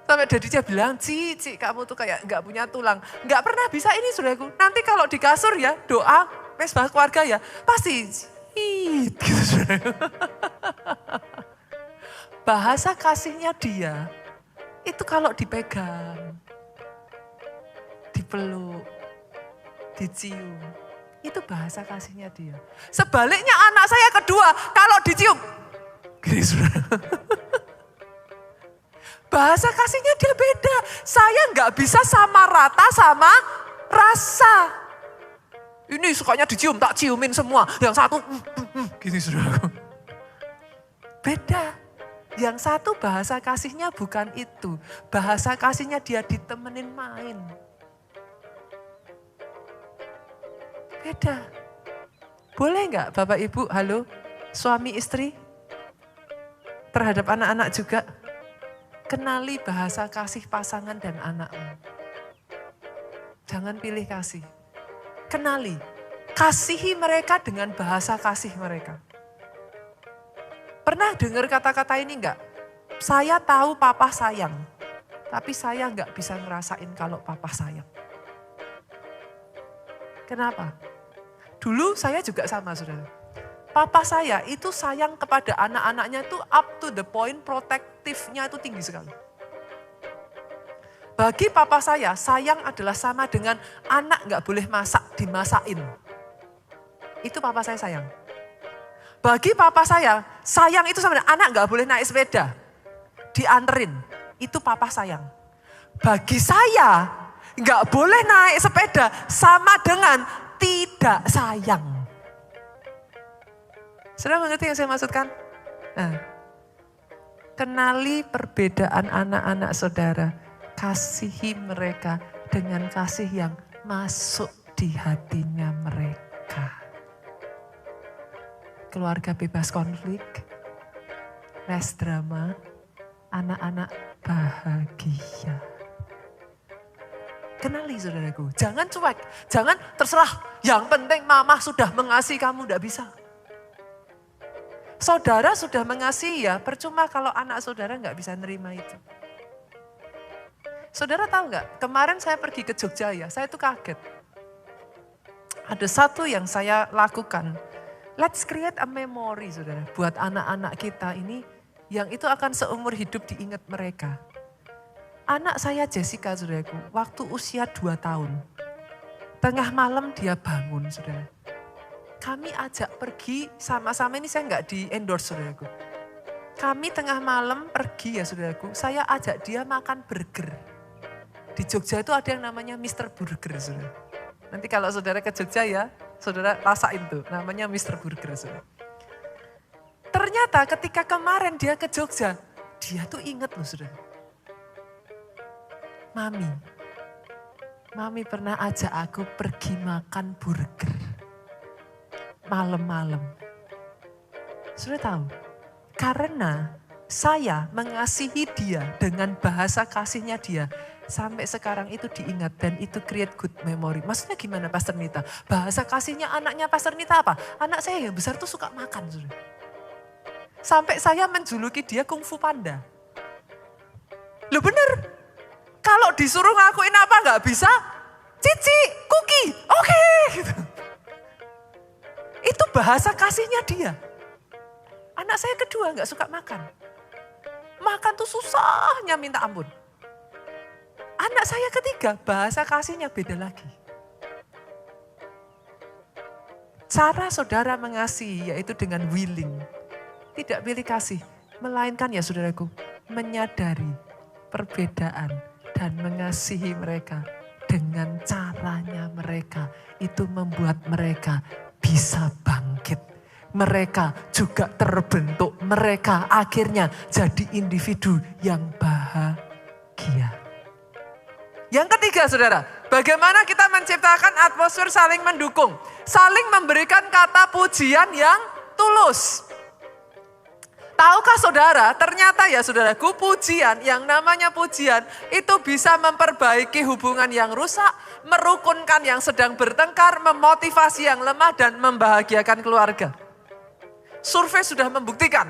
Sampai dadinya bilang, Ci, kamu tuh kayak gak punya tulang. Gak pernah bisa ini, saudaraku. Nanti kalau di kasur ya, doa, pesta keluarga ya, pasti gitu, saudaraku. Bahasa kasihnya dia, itu kalau dipegang, dipeluk, dicium, itu bahasa kasihnya dia. Sebaliknya anak saya kedua, kalau dicium, gini saudara. Bahasa kasihnya dia beda. Saya nggak bisa sama rata sama rasa. Ini sukanya dicium, tak ciumin semua. Yang satu, gini saudara. Beda. Yang satu bahasa kasihnya bukan itu. Bahasa kasihnya dia ditemenin main. Beda. Boleh nggak Bapak Ibu, halo, suami istri, terhadap anak-anak juga, kenali bahasa kasih pasangan dan anakmu. Jangan pilih kasih. Kenali, kasihi mereka dengan bahasa kasih mereka. Pernah dengar kata-kata ini enggak? Saya tahu papa sayang, tapi saya enggak bisa ngerasain kalau papa sayang. Kenapa? Dulu saya juga sama, saudara. Papa saya itu sayang kepada anak-anaknya itu up to the point, protektifnya itu tinggi sekali. Bagi papa saya, sayang adalah sama dengan anak enggak boleh masak, dimasakin. Itu papa saya sayang. Bagi papa saya, sayang itu sama dengan anak gak boleh naik sepeda. Dianterin, itu papa sayang. Bagi saya, gak boleh naik sepeda sama dengan tidak sayang. Sudah mengerti yang saya maksudkan? Nah, kenali perbedaan anak-anak saudara. Kasihi mereka dengan kasih yang masuk di hatinya mereka. Keluarga bebas konflik, less drama, anak-anak bahagia. Kenali saudaraku, jangan cuek, jangan terserah. Yang penting mama sudah mengasihi kamu, tidak bisa. Saudara sudah mengasihi ya, percuma kalau anak saudara nggak bisa nerima itu. Saudara tahu nggak, kemarin saya pergi ke Jogja ya, saya tuh kaget. Ada satu yang saya lakukan. Let's create a memory, saudara, buat anak-anak kita ini yang itu akan seumur hidup diingat mereka. Anak saya Jessica, saudaraku, waktu usia 2 tahun, tengah malam dia bangun, saudara. Kami ajak pergi sama-sama, ini saya nggak di endorse, saudaraku. Kami tengah malam pergi ya, saudaraku, saya ajak dia makan burger. Di Jogja itu ada yang namanya Mr. Burger, saudara. Nanti kalau saudara ke Jogja ya, saudara rasain tuh, namanya Mr. Burger. Saudara. Ternyata ketika kemarin dia ke Jogja, dia tuh ingat loh saudara. Mami pernah ajak aku pergi makan burger. Malam-malam. Saudara tahu, karena saya mengasihi dia dengan bahasa kasihnya dia, sampai sekarang itu diingat dan itu create good memory. Maksudnya gimana Pastor Nita? Bahasa kasihnya anaknya Pastor Nita apa? Anak saya yang besar tuh suka makan. Saudara. Sampai saya menjuluki dia Kung Fu Panda. Loh bener, kalau disuruh ngakuin apa gak bisa? Cici, Kuki, oke. Gitu. Itu bahasa kasihnya dia. Anak saya kedua gak suka makan. Makan tuh susahnya minta ampun. Anak saya ketiga, bahasa kasihnya beda lagi. Cara saudara mengasihi yaitu dengan willing. Tidak pilih kasih, melainkan ya saudaraku, menyadari perbedaan dan mengasihi mereka dengan caranya mereka. Itu membuat mereka bisa bangkit. Mereka juga terbentuk, mereka akhirnya jadi individu yang bahagia. Yang ketiga saudara, bagaimana kita menciptakan atmosfer saling mendukung. Saling memberikan kata pujian yang tulus. Tahukah saudara, ternyata ya saudaraku, pujian, yang namanya pujian itu bisa memperbaiki hubungan yang rusak, merukunkan yang sedang bertengkar, memotivasi yang lemah, dan membahagiakan keluarga. Survei sudah membuktikan,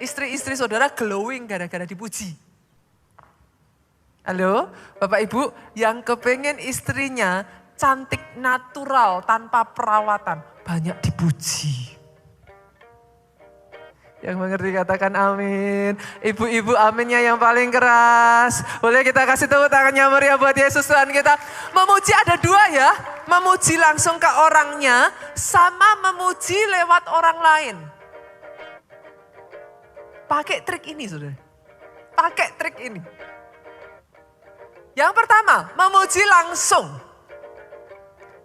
istri-istri saudara glowing gara-gara dipuji. Halo, Bapak Ibu, yang kepengen istrinya cantik natural tanpa perawatan, banyak dipuji. Yang mengerti katakan amin. Ibu-ibu aminnya yang paling keras. Boleh kita kasih tepuk tangannya meriah buat Yesus Tuhan kita. Memuji ada dua ya. Memuji langsung ke orangnya sama memuji lewat orang lain. Pakai trik ini saudara. Pakai trik ini. Yang pertama, memuji langsung.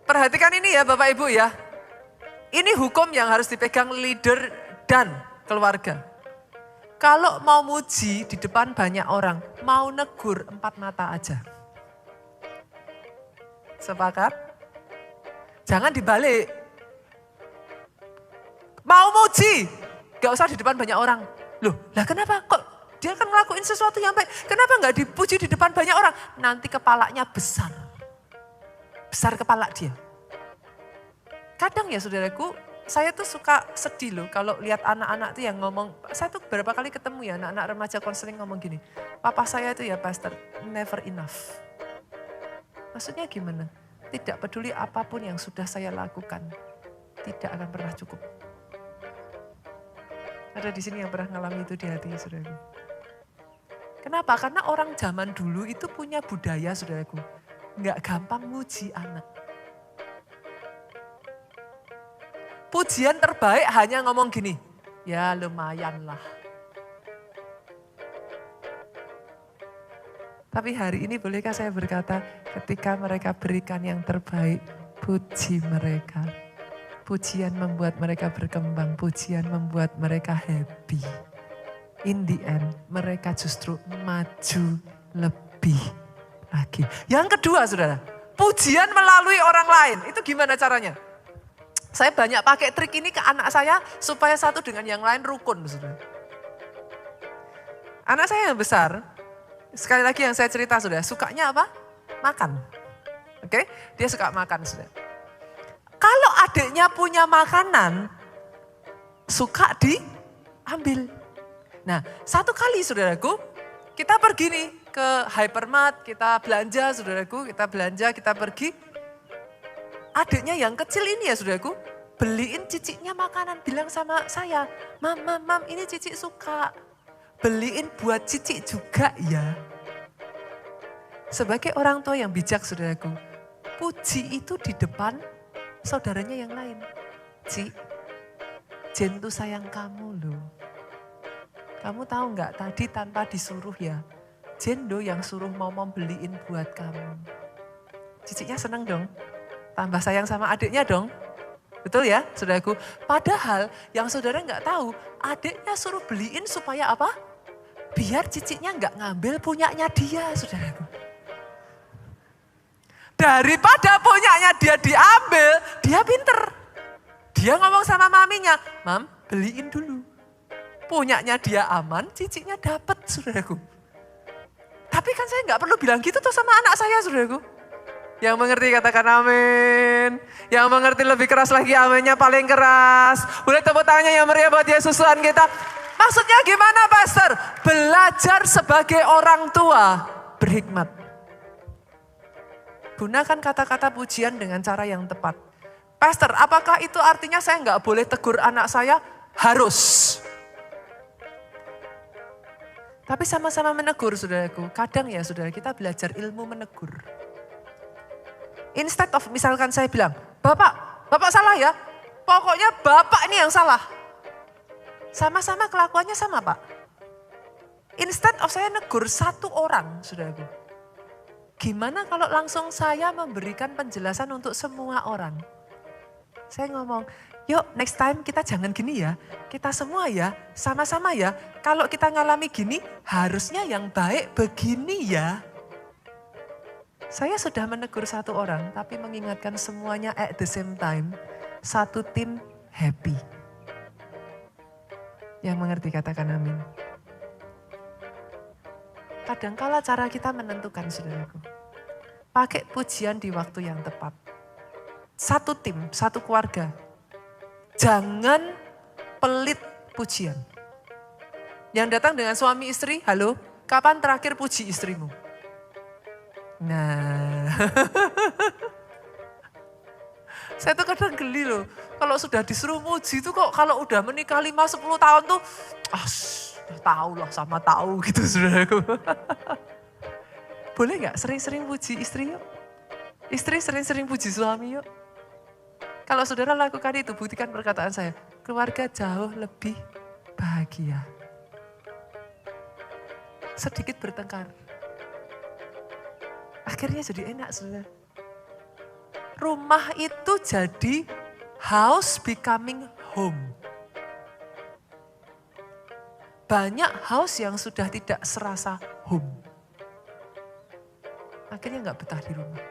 Perhatikan ini ya Bapak Ibu ya. Ini hukum yang harus dipegang leader dan keluarga. Kalau mau muji di depan banyak orang, mau negur 4 mata aja. Sepakat? Jangan dibalik. Mau muji, gak usah di depan banyak orang. Loh, lah kenapa? Kok dia kan ngelakuin sesuatu yang baik. Kenapa gak dipuji di depan banyak orang? Nanti kepalanya besar. Besar kepala dia. Kadang ya saudaraku, saya tuh suka sedih loh kalau lihat anak-anak tuh yang ngomong, saya tuh beberapa kali ketemu ya anak-anak remaja konseling ngomong gini, papa saya itu ya pastor, never enough. Maksudnya gimana? Tidak peduli apapun yang sudah saya lakukan, tidak akan pernah cukup. Ada di sini yang pernah ngalami itu di hatinya saudaraku. Kenapa? Karena orang zaman dulu itu punya budaya saudaraku, nggak gampang muji anak. Pujian terbaik hanya ngomong gini, ya lumayan lah. Tapi hari ini bolehkah saya berkata, ketika mereka berikan yang terbaik, puji mereka. Pujian membuat mereka berkembang, pujian membuat mereka happy. In the end, mereka justru maju lebih lagi. Yang kedua saudara, pujian melalui orang lain, itu gimana caranya? Saya banyak pakai trik ini ke anak saya supaya satu dengan yang lain rukun. Saudara. Anak saya yang besar, sekali lagi yang saya cerita saudara, sukanya apa? Makan. Oke, dia suka makan saudara. Kalau adiknya punya makanan, suka diambil. Nah, satu kali saudaraku, kita pergi nih ke hypermart, kita belanja saudaraku, kita pergi. Adiknya yang kecil ini ya saudaraku, beliin ciciknya makanan. Bilang sama saya, mam ini cicik suka. Beliin buat cicik juga ya. Sebagai orang tua yang bijak saudaraku, puji itu di depan saudaranya yang lain. Cik, Jen tuh sayang kamu loh. Kamu tahu nggak tadi tanpa disuruh ya, Jen do yang suruh mom beliin buat kamu. Ciciknya seneng dong. Tambah sayang sama adiknya dong. Betul ya saudaraku. Padahal yang saudara nggak tahu, adiknya suruh beliin supaya apa? Biar ciciknya nggak ngambil punyanya dia saudaraku. Daripada punyanya dia diambil, dia pinter. Dia ngomong sama maminya, mam beliin dulu. Punyanya dia aman, ciciknya dapat saudaraku. Tapi kan saya nggak perlu bilang gitu tuh sama anak saya saudaraku. Yang mengerti katakan amin. Yang mengerti lebih keras lagi aminnya paling keras. Boleh tepuk tangannya yang meriah buat Yesus Tuhan kita. Maksudnya gimana pastor? Belajar sebagai orang tua berhikmat. Gunakan kata-kata pujian dengan cara yang tepat. Pastor, apakah itu artinya saya nggak boleh tegur anak saya? Harus. Tapi sama-sama menegur saudaraku. Kadang ya saudara kita belajar ilmu menegur. Instead of misalkan saya bilang, Bapak salah ya. Pokoknya Bapak ini yang salah. Sama-sama kelakuannya sama Pak. Instead of saya negur satu orang, saudaraku. Gimana kalau langsung saya memberikan penjelasan untuk semua orang? Saya ngomong, yuk next time kita jangan gini ya. Kita semua ya, sama-sama ya. Kalau kita ngalami gini, harusnya yang baik begini ya. Saya sudah menegur satu orang, tapi mengingatkan semuanya at the same time. Satu tim happy. Yang mengerti katakan amin. Kadangkala cara kita menentukan, saudaraku. Pakai pujian di waktu yang tepat. Satu tim, satu keluarga. Jangan pelit pujian. Yang datang dengan suami istri, halo, kapan terakhir puji istrimu? Nah, saya tuh kadang geli loh. Kalau sudah disuruh muji itu kok kalau udah menikah 5-10 tahun tuh, tahu lah sama tahu gitu saudaraku. Boleh gak sering-sering puji istri yuk? Istri sering-sering puji suami yuk? Kalau saudara lakukan itu, buktikan perkataan saya. Keluarga jauh lebih bahagia. Sedikit bertengkar. Akhirnya jadi enak saudara. Rumah itu jadi house becoming home. Banyak house yang sudah tidak serasa home. Akhirnya gak betah di rumah.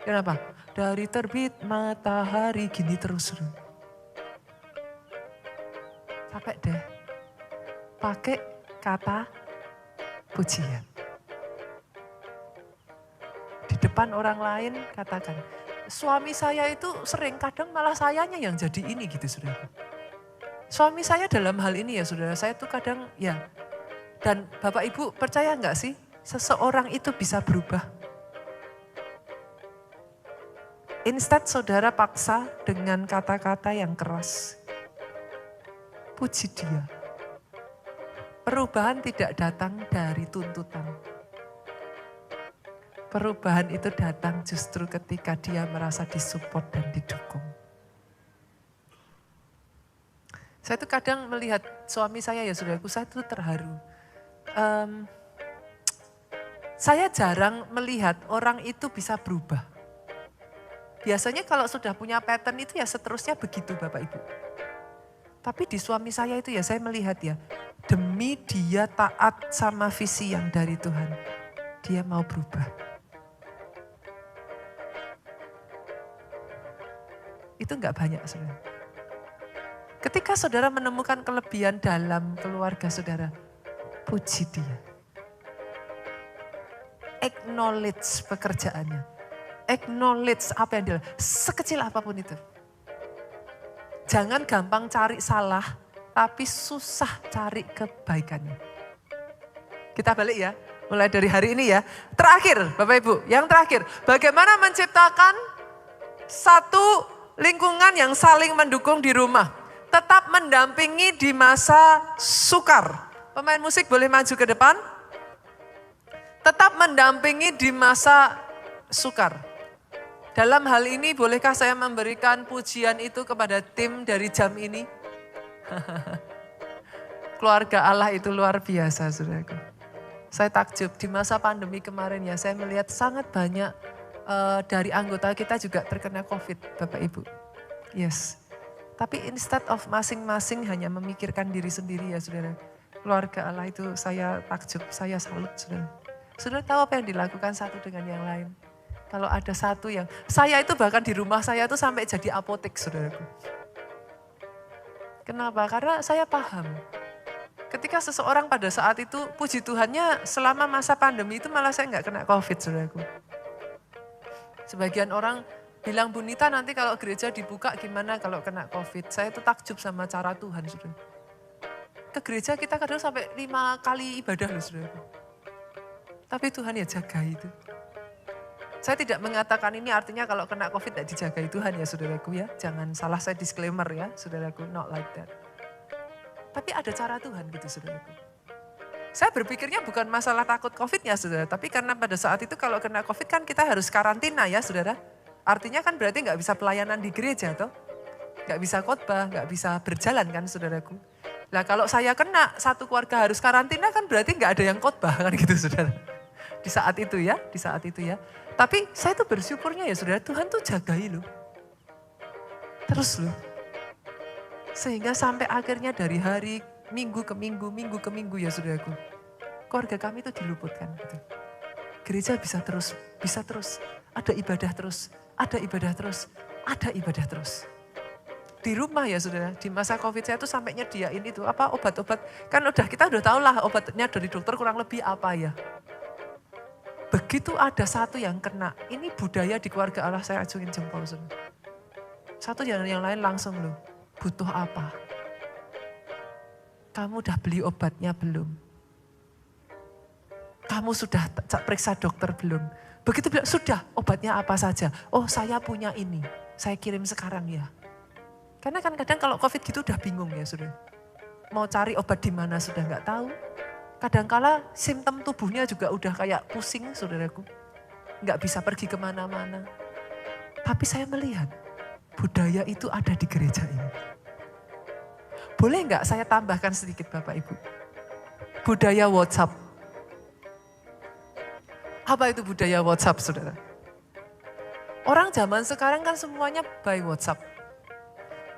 Kenapa? Dari terbit matahari gini terus. Capek deh. Pakai kata pujian. Di depan orang lain katakan, suami saya itu sering kadang malah sayanya yang jadi ini gitu saudara. Suami saya dalam hal ini ya saudara, saya tuh kadang ya. Dan Bapak Ibu percaya enggak sih seseorang itu bisa berubah? Instead saudara paksa dengan kata-kata yang keras. Puji dia. Perubahan tidak datang dari tuntutan. Perubahan itu datang justru ketika dia merasa disupport dan didukung. Saya tuh kadang melihat suami saya ya saudaraku, saya tuh terharu. Saya jarang melihat orang itu bisa berubah. Biasanya kalau sudah punya pattern itu ya seterusnya begitu Bapak Ibu. Tapi di suami saya itu ya saya melihat ya, demi dia taat sama visi yang dari Tuhan, dia mau berubah. Itu enggak banyak saudara. Ketika saudara menemukan kelebihan dalam keluarga saudara, puji dia. Acknowledge pekerjaannya. Acknowledge apa yang dia lakukan, sekecil apapun itu. Jangan gampang cari salah, tapi susah cari kebaikannya. Kita balik ya, mulai dari hari ini ya. Terakhir Bapak Ibu, yang terakhir. Bagaimana menciptakan satu lingkungan yang saling mendukung di rumah. Tetap mendampingi di masa sukar. Pemain musik boleh maju ke depan. Tetap mendampingi di masa sukar. Dalam hal ini bolehkah saya memberikan pujian itu kepada tim dari jam ini? Keluarga Allah itu luar biasa saudaraku. Saya takjub di masa pandemi kemarin ya, saya melihat sangat banyak dari anggota kita juga terkena COVID Bapak Ibu. Yes. Tapi instead of masing-masing hanya memikirkan diri sendiri ya saudara. Keluarga Allah itu saya takjub, saya salut saudara. Saudara tahu apa yang dilakukan satu dengan yang lain? Kalau ada satu yang, saya itu bahkan di rumah saya itu sampai jadi apotek saudaraku. Kenapa? Karena saya paham. Ketika seseorang pada saat itu, puji Tuhannya selama masa pandemi itu malah saya nggak kena COVID saudaraku. Sebagian orang bilang, Bu Nita nanti kalau gereja dibuka gimana kalau kena COVID. Saya itu takjub sama cara Tuhan saudara. Ke gereja kita kadang sampai 5 kali ibadah loh saudaraku. Tapi Tuhan ya jaga itu. Saya tidak mengatakan ini artinya kalau kena COVID tidak dijagai Tuhan ya saudaraku ya. Jangan salah saya disclaimer ya saudaraku, not like that. Tapi ada cara Tuhan gitu saudaraku. Saya berpikirnya bukan masalah takut COVID ya saudara. Tapi karena pada saat itu kalau kena COVID kan kita harus karantina ya saudara. Artinya kan berarti nggak bisa pelayanan di gereja toh. Nggak bisa khotbah, nggak bisa berjalan kan saudaraku. Nah kalau saya kena satu keluarga harus karantina kan berarti nggak ada yang khotbah kan gitu saudara. Di saat itu ya, di saat itu ya. Tapi saya tuh bersyukurnya ya saudara, Tuhan tuh jagai loh. Terus loh. Sehingga sampai akhirnya dari hari minggu ke minggu ya saudaraku. Keluarga kami itu diluputkan gitu. Gereja bisa terus. Ada ibadah terus, ada ibadah terus, ada ibadah terus. di rumah ya saudara, di masa COVID saya tuh sampai nyediain itu, obat-obat. Kan kita udah tahu lah obatnya dari dokter kurang lebih apa ya. Begitu ada satu yang kena, ini budaya di keluarga Allah saya acungin jempol saudara. Satu yang lain langsung loh, butuh apa? Kamu udah beli obatnya belum? Kamu sudah periksa dokter belum? Begitu bilang, sudah obatnya apa saja? Oh saya punya ini, saya kirim sekarang ya. Karena kan kadang kalau COVID gitu udah bingung ya saudara. Mau cari obat di mana sudah nggak tahu. Kadangkala simptom tubuhnya juga udah kayak pusing saudaraku. Nggak bisa pergi kemana-mana. Tapi saya melihat budaya itu ada di gereja ini. Boleh nggak saya tambahkan sedikit Bapak Ibu? Budaya WhatsApp. Apa itu budaya WhatsApp saudara? Orang zaman sekarang kan semuanya by WhatsApp.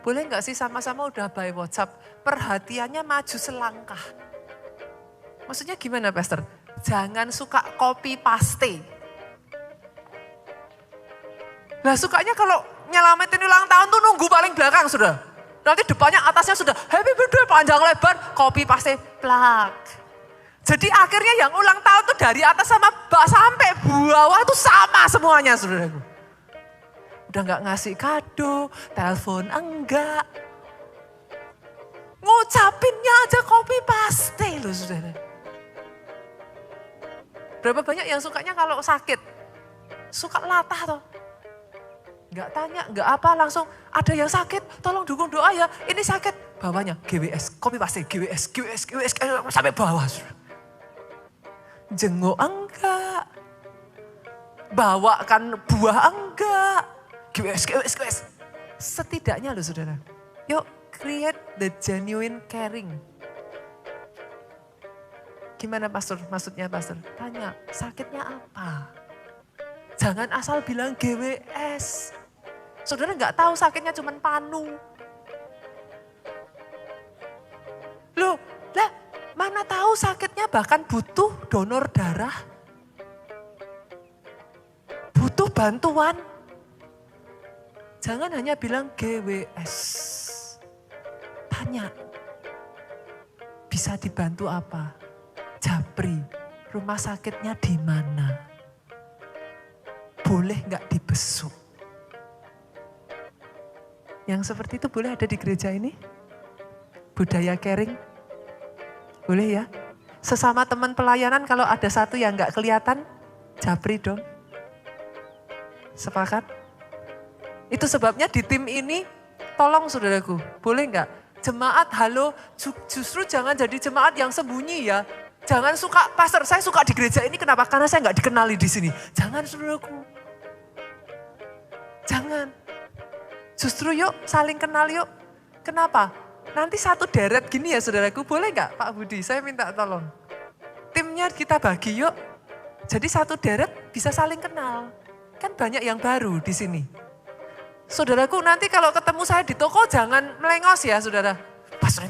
Boleh nggak sih sama-sama udah by WhatsApp, perhatiannya maju selangkah. Maksudnya gimana Pastor? Jangan suka copy paste. Nah sukanya kalau nyelamatin ulang tahun tuh nunggu paling belakang sudah. Nanti depannya atasnya sudah happy birthday panjang lebar, copy paste plak. Jadi akhirnya yang ulang tahun tuh dari atas sampai bawah tuh sama semuanya saudaraku. Udah gak ngasih kado, telepon enggak. Ngucapinnya aja copy paste loh saudara. Berapa banyak yang sukanya kalau sakit, suka latah toh. Gak tanya, gak apa, langsung ada yang sakit, tolong dukung doa ya. Ini sakit, bawahnya GWS, copy paste, GWS, sampai bawah. Jenguk enggak, bawakan buah enggak, GWS. Setidaknya loh saudara, yuk create the genuine caring. Gimana pastor, maksudnya pastor? Tanya, sakitnya apa? Jangan asal bilang GWS. Saudara nggak tahu sakitnya cuma panu. Loh, lah mana tahu sakitnya bahkan butuh donor darah. Butuh bantuan. Jangan hanya bilang GWS. Tanya, bisa dibantu apa? Japri, rumah sakitnya di mana? Boleh nggak dibesuk? Yang seperti itu boleh ada di gereja ini? Budaya caring? Boleh ya? Sesama teman pelayanan kalau ada satu yang nggak kelihatan, japri dong. Sepakat? Itu sebabnya di tim ini, tolong saudaraku, boleh nggak? Jemaat halo, justru jangan jadi jemaat yang sembunyi ya. Jangan suka, pastor saya suka di gereja ini kenapa? Karena saya nggak dikenali di sini. Jangan saudaraku. Jangan. Justru yuk saling kenal yuk. Kenapa? Nanti satu deret gini ya saudaraku, boleh nggak Pak Budi? Saya minta tolong. Timnya kita bagi yuk. Jadi satu deret bisa saling kenal. Kan banyak yang baru di sini. Saudaraku nanti kalau ketemu saya di toko jangan melengos ya saudara. Pastor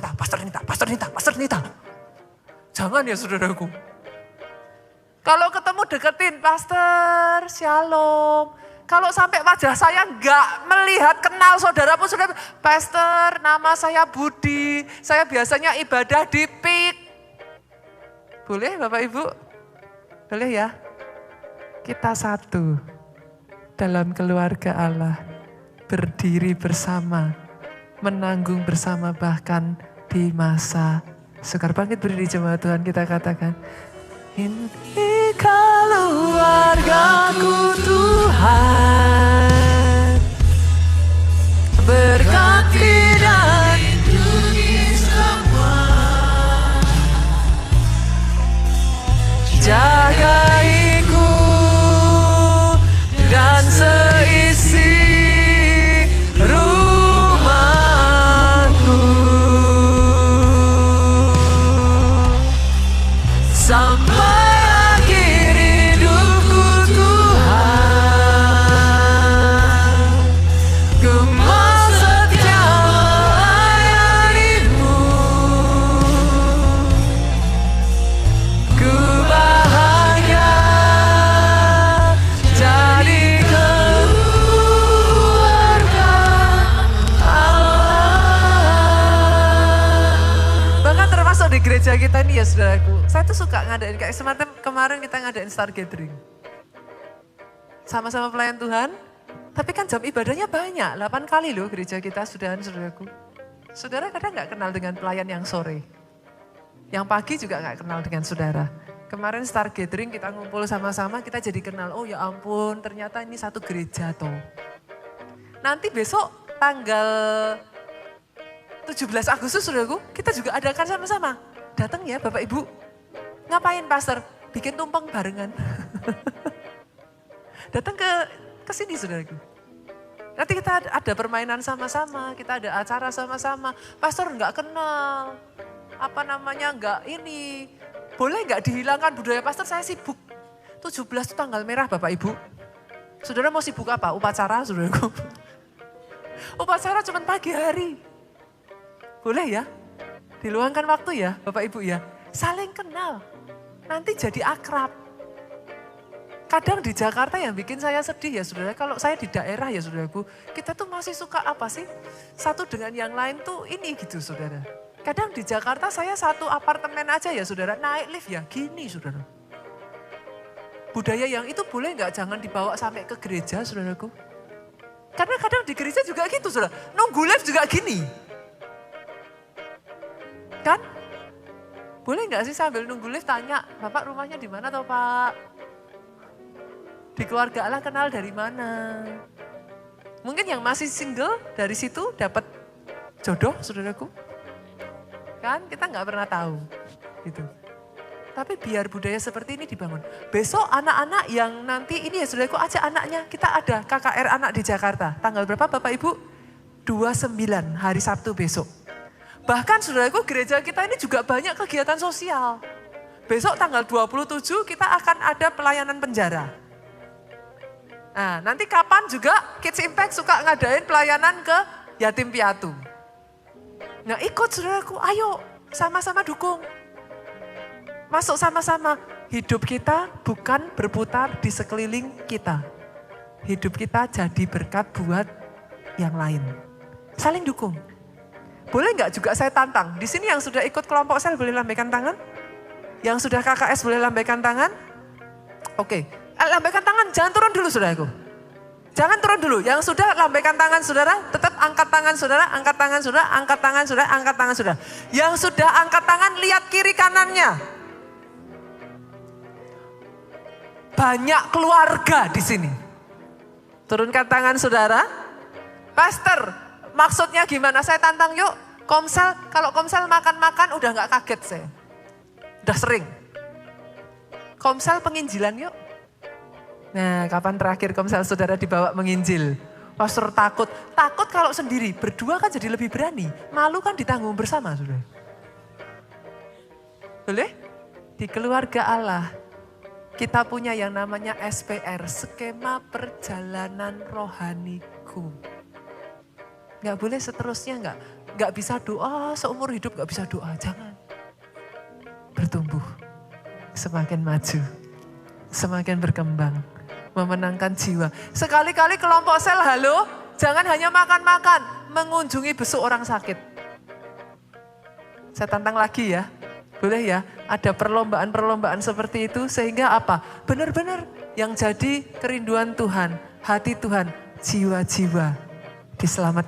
Nita. Jangan ya saudaraku. Kalau ketemu deketin, Pastor, Shalom. Kalau sampai wajah saya nggak melihat kenal saudara pun sudah, Pastor nama saya Budi, saya biasanya ibadah di PIK. Boleh Bapak Ibu? Boleh ya? Kita satu dalam keluarga Allah, berdiri bersama, menanggung bersama bahkan di masa sukar. Bangkit berdiri jemaat Tuhan, kita katakan, ini keluargaku Tuhan, berkati dan lindungi semua, jagaiku dan seisi rumahku, sampai saudaraku. Saya tuh suka ngadain, kayak semacam kemarin kita ngadain Star Gathering. Sama-sama pelayan Tuhan, tapi kan jam ibadahnya banyak, 8 kali loh gereja kita, saudaraku. Saudara kadang gak kenal dengan pelayan yang sore. Yang pagi juga gak kenal dengan saudara. Kemarin Star Gathering kita ngumpul sama-sama, kita jadi kenal, oh ya ampun ternyata ini satu gereja toh. Nanti besok tanggal 17 Agustus saudaraku, kita juga adakan sama-sama. Datang ya Bapak Ibu. Ngapain pastor? Bikin tumpeng barengan. Datang ke sini saudaraku. Nanti kita ada permainan sama-sama, kita ada acara sama-sama. Pastor nggak kenal, nggak ini. Boleh nggak dihilangkan budaya pastor, saya sibuk. 17 itu tanggal merah Bapak Ibu. Saudara mau sibuk apa? Upacara saudaraku. Upacara cuma pagi hari. Boleh ya? Diluangkan waktu ya Bapak Ibu ya. Saling kenal, nanti jadi akrab. Kadang di Jakarta yang bikin saya sedih ya saudara, kalau saya di daerah ya saudaraku, kita tuh masih suka apa sih? Satu dengan yang lain tuh ini gitu saudara. Kadang di Jakarta saya satu apartemen aja ya saudara, naik lift ya gini saudara. Budaya yang itu boleh nggak jangan dibawa sampai ke gereja saudaraku. Karena kadang di gereja juga gitu saudara, nunggu lift juga gini. Kan? Boleh nggak sih sambil nunggu lift tanya, Bapak rumahnya di mana toh Pak? Di keluarga Allah kenal dari mana? Mungkin yang masih single dari situ dapat jodoh saudaraku. Kan kita nggak pernah tahu gitu. Tapi biar budaya seperti ini dibangun. Besok anak-anak yang nanti ini ya saudaraku, ajak anaknya. Kita ada KKR anak di Jakarta. Tanggal berapa Bapak Ibu? 29 hari Sabtu besok. Bahkan saudaraku gereja kita ini juga banyak kegiatan sosial. Besok tanggal 27 kita akan ada pelayanan penjara. Nah, nanti kapan juga Kids Impact suka ngadain pelayanan ke yatim piatu. Nah ikut saudaraku, ayo sama-sama dukung. Masuk sama-sama. Hidup kita bukan berputar di sekeliling kita. Hidup kita jadi berkat buat yang lain. Saling dukung. Boleh nggak juga saya tantang? Di sini yang sudah ikut kelompok sel boleh lambaikan tangan? Yang sudah KKS boleh lambaikan tangan? Oke. Lambaikan tangan, jangan turun dulu saudaraku. Jangan turun dulu, yang sudah lambaikan tangan saudara, tetap angkat tangan saudara, angkat tangan saudara, angkat tangan saudara, angkat tangan saudara. Yang sudah angkat tangan, lihat kiri kanannya. Banyak keluarga di sini. Turunkan tangan saudara. Pastor, maksudnya gimana? Saya tantang yuk, Komsel, kalau Komsel makan-makan udah gak kaget saya. Udah sering. Komsel penginjilan yuk. Nah, kapan terakhir Komsel saudara dibawa menginjil? Pastor takut. Takut kalau sendiri, berdua kan jadi lebih berani. Malu kan ditanggung bersama, saudara. Boleh? Di keluarga Allah, kita punya yang namanya SPR, skema perjalanan rohaniku. Gak boleh seterusnya, gak bisa doa, seumur hidup gak bisa doa, jangan. Bertumbuh, semakin maju, semakin berkembang. Memenangkan jiwa. Sekali-kali kelompok sel, halo, jangan hanya makan-makan, mengunjungi besuk orang sakit. Saya tantang lagi ya, boleh ya, ada perlombaan-perlombaan seperti itu sehingga apa? Benar-benar yang jadi kerinduan Tuhan, hati Tuhan, jiwa-jiwa diselamatkan.